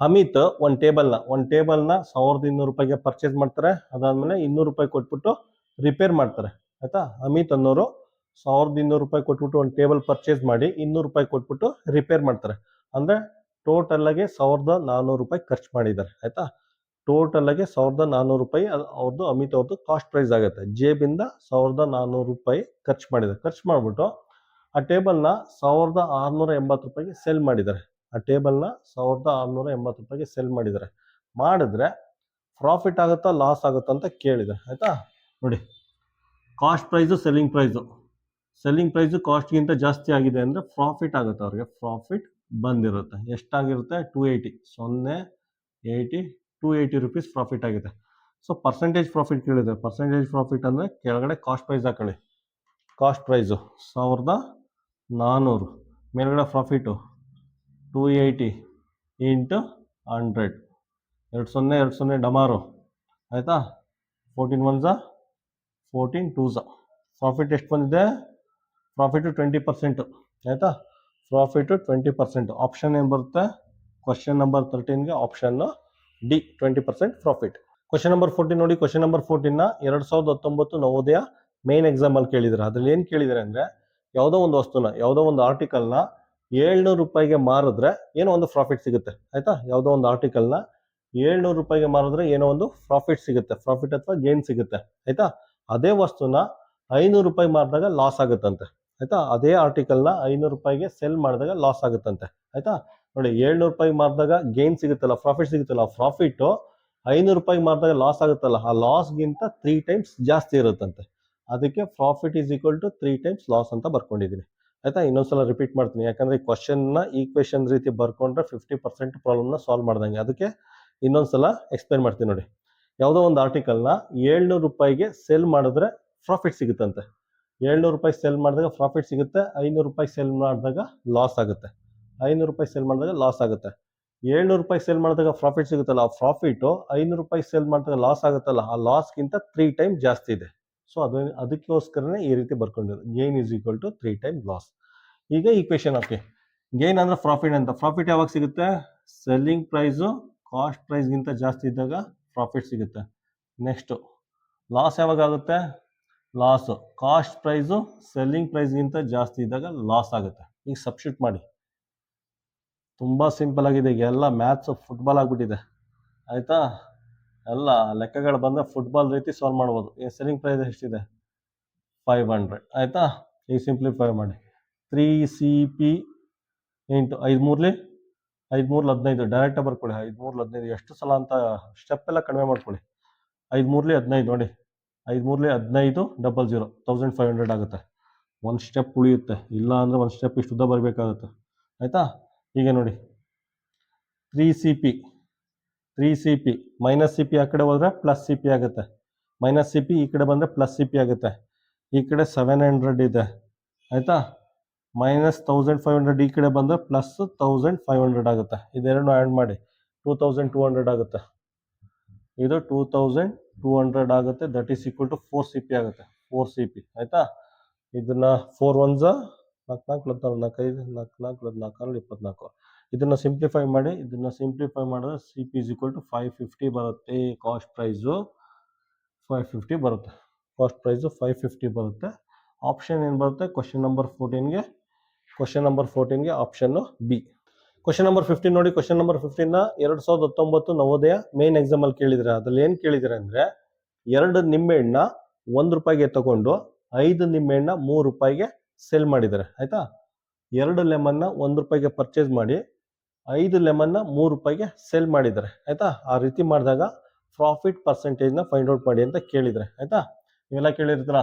ಅಮಿತ್ ಒಂದು ಟೇಬಲ್ನ 1200 ರೂಪಾಯಿಗೆ ಪರ್ಚೇಸ್ ಮಾಡ್ತಾರೆ. ಅದಾದ್ಮೇಲೆ 200 ರೂಪಾಯಿ ಕೊಟ್ಬಿಟ್ಟು ರಿಪೇರ್ ಮಾಡ್ತಾರೆ. ಆಯ್ತಾ, ಅಮಿತ್ ಅನ್ನೋರು 1200 ರೂಪಾಯಿ ಕೊಟ್ಬಿಟ್ಟು ಒಂದು ಟೇಬಲ್ ಪರ್ಚೇಸ್ ಮಾಡಿ 200 ರೂಪಾಯಿ ಕೊಟ್ಬಿಟ್ಟು ರಿಪೇರ್ ಮಾಡ್ತಾರೆ. ಅಂದ್ರೆ ಟೋಟಲ್ ಆಗಿ 1400 ರೂಪಾಯಿ ಖರ್ಚು ಮಾಡಿದ್ದಾರೆ. ಆಯ್ತಾ, ಟೋಟಲ್ ಆಗಿ 1400 ರೂಪಾಯಿ ಅವ್ರದ್ದು ಅಮಿತ್ ಅವ್ರದ್ದು ಕಾಸ್ಟ್ ಪ್ರೈಸ್ ಆಗುತ್ತೆ. ಜೇಬಿಂದ 1400 ರೂಪಾಯಿ ಖರ್ಚು ಮಾಡಿದ್ದಾರೆ. ಖರ್ಚು ಮಾಡ್ಬಿಟ್ಟು ಆ ಟೇಬಲ್ನ 1680 ರೂಪಾಯಿಗೆ ಸೆಲ್ ಮಾಡಿದ್ದಾರೆ. ಆ ಟೇಬಲ್ನ 1680 ರೂಪಾಯಿಗೆ ಸೆಲ್ ಮಾಡಿದ್ದಾರೆ. ಮಾಡಿದ್ರೆ ಪ್ರಾಫಿಟ್ ಆಗುತ್ತಾ ಲಾಸ್ ಆಗುತ್ತಾ ಅಂತ ಕೇಳಿದೆ. ಆಯ್ತಾ, ನೋಡಿ, ಕಾಸ್ಟ್ ಪ್ರೈಸು ಸೆಲ್ಲಿಂಗ್ ಪ್ರೈಸು ಕಾಸ್ಟ್ಗಿಂತ ಜಾಸ್ತಿ ಆಗಿದೆ ಅಂದರೆ ಪ್ರಾಫಿಟ್ ಆಗುತ್ತೆ. ಅವ್ರಿಗೆ ಪ್ರಾಫಿಟ್ ಬಂದಿರುತ್ತೆ. ಎಷ್ಟಾಗಿರುತ್ತೆ? 280 ರೂಪೀಸ್ ಪ್ರಾಫಿಟ್ ಆಗಿದೆ. ಸೊ ಪರ್ಸೆಂಟೇಜ್ ಪ್ರಾಫಿಟ್ ಕೇಳಿದೆ. ಪರ್ಸೆಂಟೇಜ್ ಪ್ರಾಫಿಟ್ ಅಂದರೆ ಕೆಳಗಡೆ ಕಾಸ್ಟ್ ಪ್ರೈಸ್ ಹಾಕೊಳ್ಳಿ. ಕಾಸ್ಟ್ ಪ್ರೈಸು 1400, ಮೇಲ್ಗಡೆ ಪ್ರಾಫಿಟು 280 ಇಂಟು 100, 20 ಡಮಾರು. ಆಯಿತಾ, 14 1 14 2 ಪ್ರಾಫಿಟ್ ಎಷ್ಟು ಬಂದಿದೆ? ಪ್ರಾಫಿಟು 20%. ಆಯಿತಾ, ಪ್ರಾಫಿಟು 20%. ಆಪ್ಷನ್ ಏನು ಬರುತ್ತೆ? ಕ್ವಶನ್ ನಂಬರ್ 13ಗೆ option D, 20% profit. Question number 14 ನೋಡಿ. ಕ್ವಶನ್ ನಂಬರ್ 14ನ 2019 ನವೋದಯ ಮೇನ್ ಎಕ್ಸಾಮ್ ಅಲ್ಲಿ ಕೇಳಿದ್ದಾರೆ. ಅದ್ರಲ್ಲಿ ಏನು ಕೇಳಿದ್ದಾರೆ ಅಂದ್ರೆ, ಯಾವುದೋ ಒಂದು ವಸ್ತುನ, ಯಾವುದೋ ಒಂದು ಆರ್ಟಿಕಲ್ನ 700 ರೂಪಾಯಿಗೆ ಮಾರಿದ್ರೆ ಏನೋ ಒಂದು ಪ್ರಾಫಿಟ್ ಸಿಗುತ್ತೆ. ಆಯ್ತಾ, ಯಾವುದೋ ಒಂದು ಆರ್ಟಿಕಲ್ನ 700 ರೂಪಾಯಿಗೆ ಮಾರಿದ್ರೆ ಏನೋ ಒಂದು ಪ್ರಾಫಿಟ್ ಸಿಗುತ್ತೆ, ಪ್ರಾಫಿಟ್ ಅಥವಾ ಗೇನ್ ಸಿಗುತ್ತೆ. ಆಯ್ತಾ, ಅದೇ ವಸ್ತುನ 500 ರೂಪಾಯಿ ಮಾರಿದಾಗ ಲಾಸ್ ಆಗುತ್ತಂತೆ. ಆಯ್ತಾ, ಅದೇ ಆರ್ಟಿಕಲ್ನ 500 ರೂಪಾಯಿಗೆ ಸೆಲ್ ಮಾಡಿದಾಗ ಲಾಸ್ ಆಗುತ್ತಂತೆ. ಆಯ್ತಾ, ನೋಡಿ, 700 ರೂಪಾಯಿ ಮಾರಿದಾಗ ಗೇನ್ ಸಿಗುತ್ತಲ್ಲ, ಪ್ರಾಫಿಟ್ ಸಿಗುತ್ತಲ್ಲ, ಆ ಪ್ರಾಫಿಟ್ 500 ರೂಪಾಯಿ ಮಾರಿದಾಗ ಲಾಸ್ ಆಗುತ್ತಲ್ಲ, ಆ ಲಾಸ್ಗಿಂತ 3 ಟೈಮ್ಸ್ ಜಾಸ್ತಿ ಇರುತ್ತಂತೆ. ಅದಕ್ಕೆ profit is equal to 3 times loss ಅಂತ ಬರ್ಕೊಂಡಿದ್ದೀನಿ. ಆಯ್ತಾ, ಇನ್ನೊಂದ್ಸಲ ರಿಪೀಟ್ ಮಾಡ್ತೀನಿ, ಯಾಕಂದ್ರೆ ಈ ಕ್ವಶನ್ನ ಈಕ್ವೇಶನ್ ರೀತಿ ಬರ್ಕೊಂಡ್ರೆ 50% ಪ್ರಾಬ್ಲಮ್ನ ಸಾಲ್ವ್ ಮಾಡ್ದಂಗೆ. ಅದಕ್ಕೆ ಇನ್ನೊಂದ್ಸಲ ಎಕ್ಸ್ಪ್ಲೇನ್ ಮಾಡ್ತೀನಿ ನೋಡಿ. ಯಾವುದೋ ಒಂದು ಆರ್ಟಿಕಲ್ನ 700 ರೂಪಾಯಿಗೆ ಸೆಲ್ ಮಾಡಿದ್ರೆ ಪ್ರಾಫಿಟ್ ಸಿಗುತ್ತಂತೆ. 700 ರೂಪಾಯಿ ಸೆಲ್ ಮಾಡಿದಾಗ ಪ್ರಾಫಿಟ್ ಸಿಗುತ್ತೆ, 500 ರೂಪಾಯಿ ಸೆಲ್ ಮಾಡಿದಾಗ ಲಾಸ್ ಆಗುತ್ತೆ. 500 ರೂಪಾಯಿ ಸೆಲ್ ಮಾಡಿದಾಗ ಲಾಸ್ ಆಗುತ್ತೆ. 700 ರೂಪಾಯಿ ಸೆಲ್ ಮಾಡಿದಾಗ ಪ್ರಾಫಿಟ್ ಸಿಗುತ್ತಲ್ಲ, ಆ ಪ್ರಾಫಿಟು 500 ರೂಪಾಯಿ ಸೆಲ್ ಮಾಡಿದಾಗ ಲಾಸ್ ಆಗುತ್ತಲ್ಲ, ಆ ಲಾಸ್ಗಿಂತ 3 ಟೈಮ್ ಜಾಸ್ತಿ ಇದೆ. ಸೊ ಅದಕ್ಕೋಸ್ಕರನೇ ಈ ರೀತಿ ಬರ್ಕೊಂಡಿರೋದು, gain is equal to 3 time loss. ಈಗ ಈಕ್ವೇಶನ್ ಹಾಕಿ. ಗೇನ್ ಅಂದ್ರೆ ಪ್ರಾಫಿಟ್ ಅಂತ. ಪ್ರಾಫಿಟ್ ಯಾವಾಗ ಸಿಗುತ್ತೆ? ಸೆಲ್ಲಿಂಗ್ ಪ್ರೈಸು ಕಾಸ್ಟ್ ಪ್ರೈಸ್ಗಿಂತ ಜಾಸ್ತಿ ಇದ್ದಾಗ ಪ್ರಾಫಿಟ್ ಸಿಗುತ್ತೆ. ನೆಕ್ಸ್ಟು ಲಾಸ್ ಯಾವಾಗ ಆಗುತ್ತೆ? ಲಾಸು ಕಾಸ್ಟ್ ಪ್ರೈಸು ಸೆಲ್ಲಿಂಗ್ ಪ್ರೈಸ್ಗಿಂತ ಜಾಸ್ತಿ ಇದ್ದಾಗ ಲಾಸ್ ಆಗುತ್ತೆ. ಈಗ ಸಬ್ಸ್ಟಿಟ್ಯೂಟ್ ಮಾಡಿ. ತುಂಬ ಸಿಂಪಲ್ ಆಗಿದೆ. ಈಗ ಎಲ್ಲ ಮ್ಯಾಥ್ಸು ಫುಟ್ಬಾಲ್ ಆಗಿಬಿಟ್ಟಿದೆ. ಆಯಿತಾ, ಎಲ್ಲ ಲೆಕ್ಕಗಳು ಬಂದರೆ ಫುಟ್ಬಾಲ್ ರೀತಿ ಸಾಲ್ವ್ ಮಾಡ್ಬೋದು. ಈ ಸೆಲ್ಲಿಂಗ್ ಪ್ರೈಸ್ ಎಷ್ಟಿದೆ? 500. ಆಯಿತಾ, ಈಗ ಸಿಂಪ್ಲಿಫೈ ಮಾಡಿ. 3CP ಇಂಟು 5 3 15 ಡೈರೆಕ್ಟಾಗಿ ಬರ್ಕೊಳ್ಳಿ. 5 3 15 ಎಷ್ಟು ಸಲ ಅಂತ ಸ್ಟೆಪ್ ಎಲ್ಲ ಕಡಿಮೆ ಮಾಡ್ಕೊಳ್ಳಿ. 5 3 15 ನೋಡಿ. 5 3 15 00 1500 ಆಗುತ್ತೆ. ಒಂದು ಸ್ಟೆಪ್ ಉಳಿಯುತ್ತೆ, ಇಲ್ಲ ಅಂದರೆ ಒಂದು ಸ್ಟೆಪ್ ಇಷ್ಟು ಉದ್ದ ಬರಬೇಕಾಗುತ್ತೆ. ಆಯಿತಾ, ಈಗ ನೋಡಿ, 3CP ಮೈನಸ್ CP ಆ ಕಡೆ ಹೋದರೆ ಪ್ಲಸ್ CP ಆಗುತ್ತೆ. ಮೈನಸ್ CP ಈ ಕಡೆ ಬಂದರೆ ಪ್ಲಸ್ CP ಆಗುತ್ತೆ. ಈ ಕಡೆ 700 ಇದೆ. ಆಯಿತಾ, ಮೈನಸ್ 1500 ಈ ಕಡೆ ಬಂದರೆ ಪ್ಲಸ್ 1500 ಆಗುತ್ತೆ. ಇದೆರಡು ಆ್ಯಡ್ ಮಾಡಿ 2200 ಆಗುತ್ತೆ. ಇದು 2200 ಆಗುತ್ತೆ. That is equal to 4CP ಆಗುತ್ತೆ. 4CP. ಆಯಿತಾ, ಇದನ್ನ 4 1 4 4 4 4 4 24. ಇದನ್ನು ಸಿಂಪ್ಲಿಫೈ ಮಾಡಿ. ಮಾಡಿದ್ರೆ CP ಈಸ್ ಈಕ್ವಲ್ ಟು 550 ಬರುತ್ತೆ. ಕಾಸ್ಟ್ ಪ್ರೈಸು 550 ಬರುತ್ತೆ. ಕಾಸ್ಟ್ ಪ್ರೈಸು 550 ಬರುತ್ತೆ. ಆಪ್ಷನ್ ಏನು ಬರುತ್ತೆ? ಕ್ವಶನ್ ನಂಬರ್ 14ಗೆ ಆಪ್ಷನ್ನು ಬಿ. ಕ್ವಶನ್ ನಂಬರ್ 15 ನೋಡಿ. ಕ್ವಶನ್ ನಂಬರ್ 15ನ 2019 ನವೋದಯ ಮೇನ್ ಎಕ್ಸಾಮಲ್ಲಿ ಕೇಳಿದರೆ. ಅದ್ರಲ್ಲಿ ಏನು ಕೇಳಿದರೆ ಅಂದರೆ, 2 ನಿಂಬೆಹಣ್ಣ 1 ರೂಪಾಯಿಗೆ ತಗೊಂಡು 5 ನಿಂಬೆಹಣ್ಣ 3 ರೂಪಾಯಿಗೆ ಸೆಲ್ ಮಾಡಿದ್ದಾರೆ. ಆಯಿತಾ, 2 ಲೆಮನ್ನ 1 ರೂಪಾಯಿಗೆ ಪರ್ಚೇಸ್ ಮಾಡಿ 5 ಲೆಮನ್ನ 3 ರೂಪಾಯಿಗೆ ಸೆಲ್ ಮಾಡಿದ್ದಾರೆ. ಆಯಿತಾ, ಆ ರೀತಿ ಮಾಡಿದಾಗ ಪ್ರಾಫಿಟ್ ಪರ್ಸೆಂಟೇಜ್ನ ಫೈಂಡ್ ಔಟ್ ಮಾಡಿ ಅಂತ ಕೇಳಿದರೆ. ಆಯಿತಾ, ನೀವೆಲ್ಲ ಕೇಳಿರ್ತೀರ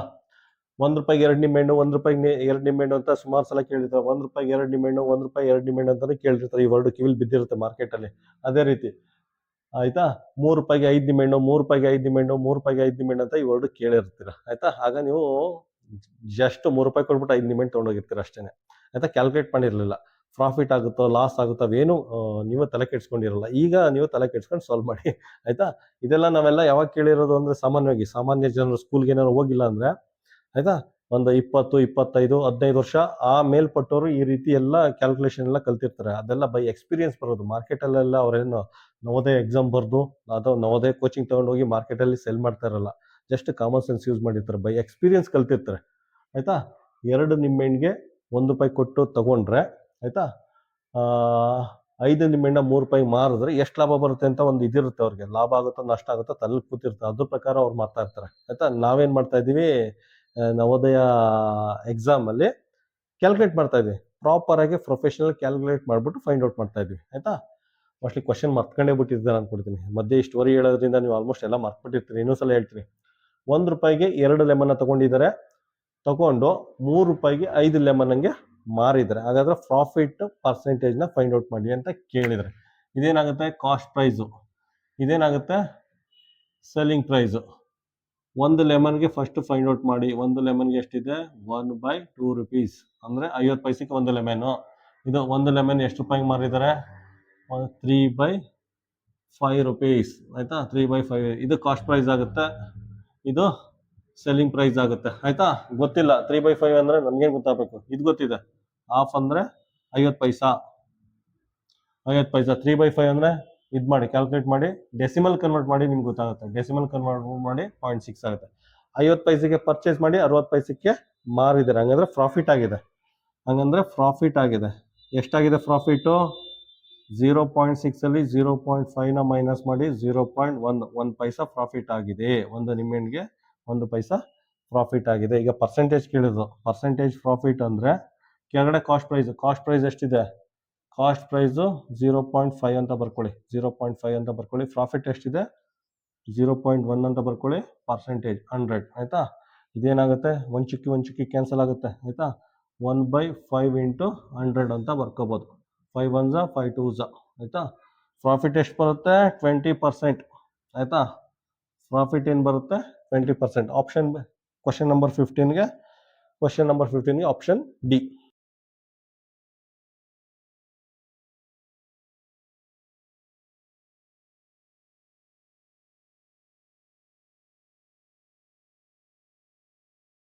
1 ರೂಪಾಯಿಗೆ 2 ನಿಂಬೆಹಣ್ಣು, 1 ರೂಪಾಯಿಗೆ 2 ನಿಂಬೆಹಣ್ಣು ಅಂತ ಸುಮಾರು ಸಲ ಕೇಳಿರ್ತಾರೆ. 1 ರೂಪಾಯಿಗೆ 2 ನಿಂಬೆಹಣ್ಣು, 1 ರೂಪಾಯಿ 2 ನಿಂಬೆಹಣ್ಣು ಅಂತಲೇ ಕೇಳಿರ್ತಾರೆ. ಈ ವರ್ಡ್ ಕಿವಿಲ್ ಬಿದ್ದಿರುತ್ತೆ ಮಾರ್ಕೆಟಲ್ಲಿ. ಅದೇ ರೀತಿ ಆಯಿತಾ, 3 ರೂಪಾಯಿಗೆ 5 ನಿಂಬೆಹಣ್ಣು, 3 ರೂಪಾಯಿಗೆ 5 ನಿಂಬೆಹಣ್ಣು, 3 ರೂಪಾಯಿಗೆ 5 ನಿಂಬೆಹಣ್ಣು ಅಂತ ಈ ವರ್ಡ್ ಕೇಳಿರ್ತೀರ. ಆಯಿತಾ, ಆಗ ನೀವು ಜಸ್ಟ್ 3 ರೂಪಾಯಿ ಕೊಟ್ಬಿಟ್ಟು 5 ನಿಂಬೆಹಣ್ಣು ತೊಗೊಂಡೋಗಿರ್ತೀರ ಅಷ್ಟೇ. ಆಯಿತಾ, ಕ್ಯಾಲ್ಕುಲೇಟ್ ಮಾಡಿರಲಿಲ್ಲ. ಪ್ರಾಫಿಟ್ ಆಗುತ್ತೋ ಲಾಸ್ ಆಗುತ್ತೋ ಅವೇನು ನೀವು ತಲೆ ಕೆಡ್ಸ್ಕೊಂಡಿರಲ್ಲ. ಈಗ ನೀವು ತಲೆ ಕೆಡ್ಸ್ಕೊಂಡು ಸಾಲ್ವ್ ಮಾಡಿ. ಆಯಿತಾ, ಇದೆಲ್ಲ ನಾವೆಲ್ಲ ಯಾವಾಗ ಕೇಳಿರೋದು ಅಂದರೆ, ಸಾಮಾನ್ಯ ಜನರು ಸ್ಕೂಲ್ಗೆ ಏನಾದ್ರು ಹೋಗಿಲ್ಲ ಅಂದರೆ, ಆಯಿತಾ, ಒಂದು 20, 25, 15 ವರ್ಷ ಆ ಮೇಲ್ಪಟ್ಟವರು ಈ ರೀತಿ ಎಲ್ಲ ಕ್ಯಾಲ್ಕುಲೇಷನ್ ಎಲ್ಲ ಕಲ್ತಿರ್ತಾರೆ. ಅದೆಲ್ಲ ಬೈ ಎಕ್ಸ್ಪೀರಿಯನ್ಸ್ ಬರೋದು. ಮಾರ್ಕೆಟಲ್ಲೆಲ್ಲ ಅವ್ರೇನು ನವೋದಯ ಎಕ್ಸಾಮ್ ಬರೆದು ಅಥವಾ ನವೋದಯ ಕೋಚಿಂಗ್ ತಗೊಂಡೋಗಿ ಮಾರ್ಕೆಟಲ್ಲಿ ಸೆಲ್ ಮಾಡ್ತಾ ಇರಲ್ಲ. ಜಸ್ಟ್ ಕಾಮನ್ ಸೆನ್ಸ್ ಯೂಸ್ ಮಾಡಿರ್ತಾರೆ, ಬೈ ಎಕ್ಸ್ಪೀರಿಯನ್ಸ್ ಕಲ್ತಿರ್ತಾರೆ. ಆಯ್ತಾ? 2 ನಿಂಬೆಹಣ್ಣಿಗೆ ₹1 ಕೊಟ್ಟು ತಗೊಂಡ್ರೆ ಆಯ್ತಾ, 5 ನಿಂಬೆಹಣ್ಣ ₹3 ಮಾರಿದ್ರೆ ಎಷ್ಟು ಲಾಭ ಬರುತ್ತೆ ಅಂತ ಒಂದು ಇದಿರುತ್ತೆ ಅವ್ರಿಗೆ. ಲಾಭ ಆಗುತ್ತೋ ನಷ್ಟ ಆಗುತ್ತೋ ತಲೆ ಕೂತಿರ್ತಾರೆ, ಅದ್ರ ಪ್ರಕಾರ ಅವ್ರು ಮಾಡ್ತಾ ಇರ್ತಾರೆ. ಆಯ್ತಾ? ನಾವೇನ್ ಮಾಡ್ತಾ ಇದೀವಿ, ನವೋದಯ ಎಕ್ಸಾಮ್ ಅಲ್ಲಿ ಕ್ಯಾಲ್ಕುಲೇಟ್ ಮಾಡ್ತಾ ಇದೀವಿ, ಪ್ರಾಪರ್ ಆಗಿ ಪ್ರೊಫೆಷನಲ್ ಕ್ಯಾಲ್ಕುಲೇಟ್ ಮಾಡ್ಬಿಟ್ಟು ಫೈಂಡ್ ಔಟ್ ಮಾಡ್ತಾ ಇದೀವಿ. ಆಯ್ತಾ? ಮೋಸ್ಟ್ಲಿ ಕ್ವಶನ್ ಮರ್ತ್ಕೊಂಡೇ ಬಿಟ್ಟಿರ್ತಾರೆ ಅನ್ಕೊಡ್ತೀನಿ. ಮಧ್ಯೆ ಈ ಸ್ಟೋರಿ ಹೇಳೋದ್ರಿಂದ ನೀವು ಆಲ್ಮೋಸ್ಟ್ ಎಲ್ಲ ಮರ್ತ್ಬಿಟ್ಟಿರ್ತೀರಿ. ಇನ್ನೊಂದ್ಸಲ ಹೇಳ್ತೀನಿ. ₹1ಗೆ 2 ಲೆಮನ್ ತಗೊಂಡಿದ್ದಾರೆ, ತಗೊಂಡು ₹3ಗೆ 5 ಲೆಮನ್ ಹಂಗೆ ಮಾರಿದ್ದಾರೆ. ಹಾಗಾದ್ರೆ ಪ್ರಾಫಿಟ್ ಪರ್ಸೆಂಟೇಜ್ನ ಫೈಂಡ್ ಔಟ್ ಮಾಡಿ ಅಂತ ಕೇಳಿದರೆ ಇದೇನಾಗುತ್ತೆ, ಕಾಸ್ಟ್ ಪ್ರೈಸು. ಇದೇನಾಗುತ್ತೆ, ಸೆಲ್ಲಿಂಗ್ ಪ್ರೈಸು. 1 ಲೆಮನ್ಗೆ ಫಸ್ಟ್ ಫೈಂಡ್ ಔಟ್ ಮಾಡಿ. 1 ಲೆಮನ್ಗೆ ಎಷ್ಟಿದೆ, ₹1/2 ಅಂದರೆ 50 ಪೈಸೆಗೆ 1 ಲೆಮನ್ನು. ಇದು 1 ಲೆಮನ್ ಎಷ್ಟು ರೂಪಾಯಿಗೆ ಮಾರಿದ್ದಾರೆ, ₹3/5. ಆಯ್ತಾ? 3/5 ಇದು ಕಾಸ್ಟ್ ಪ್ರೈಸ್ ಆಗುತ್ತೆ, ಇದು ಸೆಲ್ಲಿಂಗ್ ಪ್ರೈಸ್ ಆಗುತ್ತೆ. ಆಯ್ತಾ? ಗೊತ್ತಿಲ್ಲ 3/5 ಅಂದ್ರೆ ನಮ್ಗೇನು ಗೊತ್ತಾಗಬೇಕು, ಇದು ಗೊತ್ತಿದೆ. ಹಾಫ್ ಅಂದ್ರೆ 50 ಪೈಸಾ, 50 ಪೈಸಾ. 3/5 ಅಂದ್ರೆ ಇದು ಮಾಡಿ, ಕ್ಯಾಲ್ಕುಲೇಟ್ ಮಾಡಿ, ಡೆಸಿಮಲ್ ಕನ್ವರ್ಟ್ ಮಾಡಿ, ನಿಮ್ಗೆ ಗೊತ್ತಾಗುತ್ತೆ. ಡೆಸಿಮಲ್ ಕನ್ವರ್ಟ್ ಮಾಡಿ 0.6 ಆಗುತ್ತೆ. 50 ಪೈಸೆಗೆ ಪರ್ಚೇಸ್ ಮಾಡಿ 60 ಪೈಸೆಗೆ ಮಾರಿದ್ದಾರೆ. ಹಂಗಂದ್ರೆ ಪ್ರಾಫಿಟ್ ಆಗಿದೆ. ಎಷ್ಟಾಗಿದೆ ಪ್ರಾಫಿಟು, 0.6 ಅಲ್ಲಿ 0.5ನ ಮೈನಸ್ ಮಾಡಿ 0.1 ಪೈಸಾ ಪ್ರಾಫಿಟ್ ಆಗಿದೆ. 1 ನಿಂಬೆಹಣ್ಣಿಗೆ 1 ಪೈಸಾ ಪ್ರಾಫಿಟ್ ಆಗಿದೆ. ಈಗ ಪರ್ಸೆಂಟೇಜ್ ಕೇಳಿದ್ರು. ಪರ್ಸೆಂಟೇಜ್ ಪ್ರಾಫಿಟ್ ಅಂದರೆ ಕೆಳಗಡೆ ಕಾಸ್ಟ್ ಪ್ರೈಸ್ ಎಷ್ಟಿದೆ, ಕಾಸ್ಟ್ ಪ್ರೈಸು 0.5 ಅಂತ ಬರ್ಕೊಳ್ಳಿ, 0.5 ಅಂತ ಬರ್ಕೊಳ್ಳಿ. ಪ್ರಾಫಿಟ್ ಎಷ್ಟಿದೆ, 0.1 ಅಂತ ಬರ್ಕೊಳ್ಳಿ. ಪರ್ಸೆಂಟೇಜ್ 100. ಆಯ್ತಾ? ಇದೇನಾಗುತ್ತೆ, ಒಂದು ಚುಕ್ಕಿ ಕ್ಯಾನ್ಸಲ್ ಆಗುತ್ತೆ. ಆಯ್ತಾ? 1/5 × 100 ಅಂತ ಬರ್ಕೋಬೋದು. 5 1s 5 2s. ಆಯ್ತಾ? ಪ್ರಾಫಿಟ್ ಎಷ್ಟು ಬರುತ್ತೆ, 20%. ಆಯ್ತಾ? ಪ್ರಾಫಿಟ್ ಏನು ಬರುತ್ತೆ, 20%. ಆಪ್ಷನ್ ಕ್ವಶನ್ ನಂಬರ್ 15ಗೆ ಆಪ್ಷನ್ ಡಿ.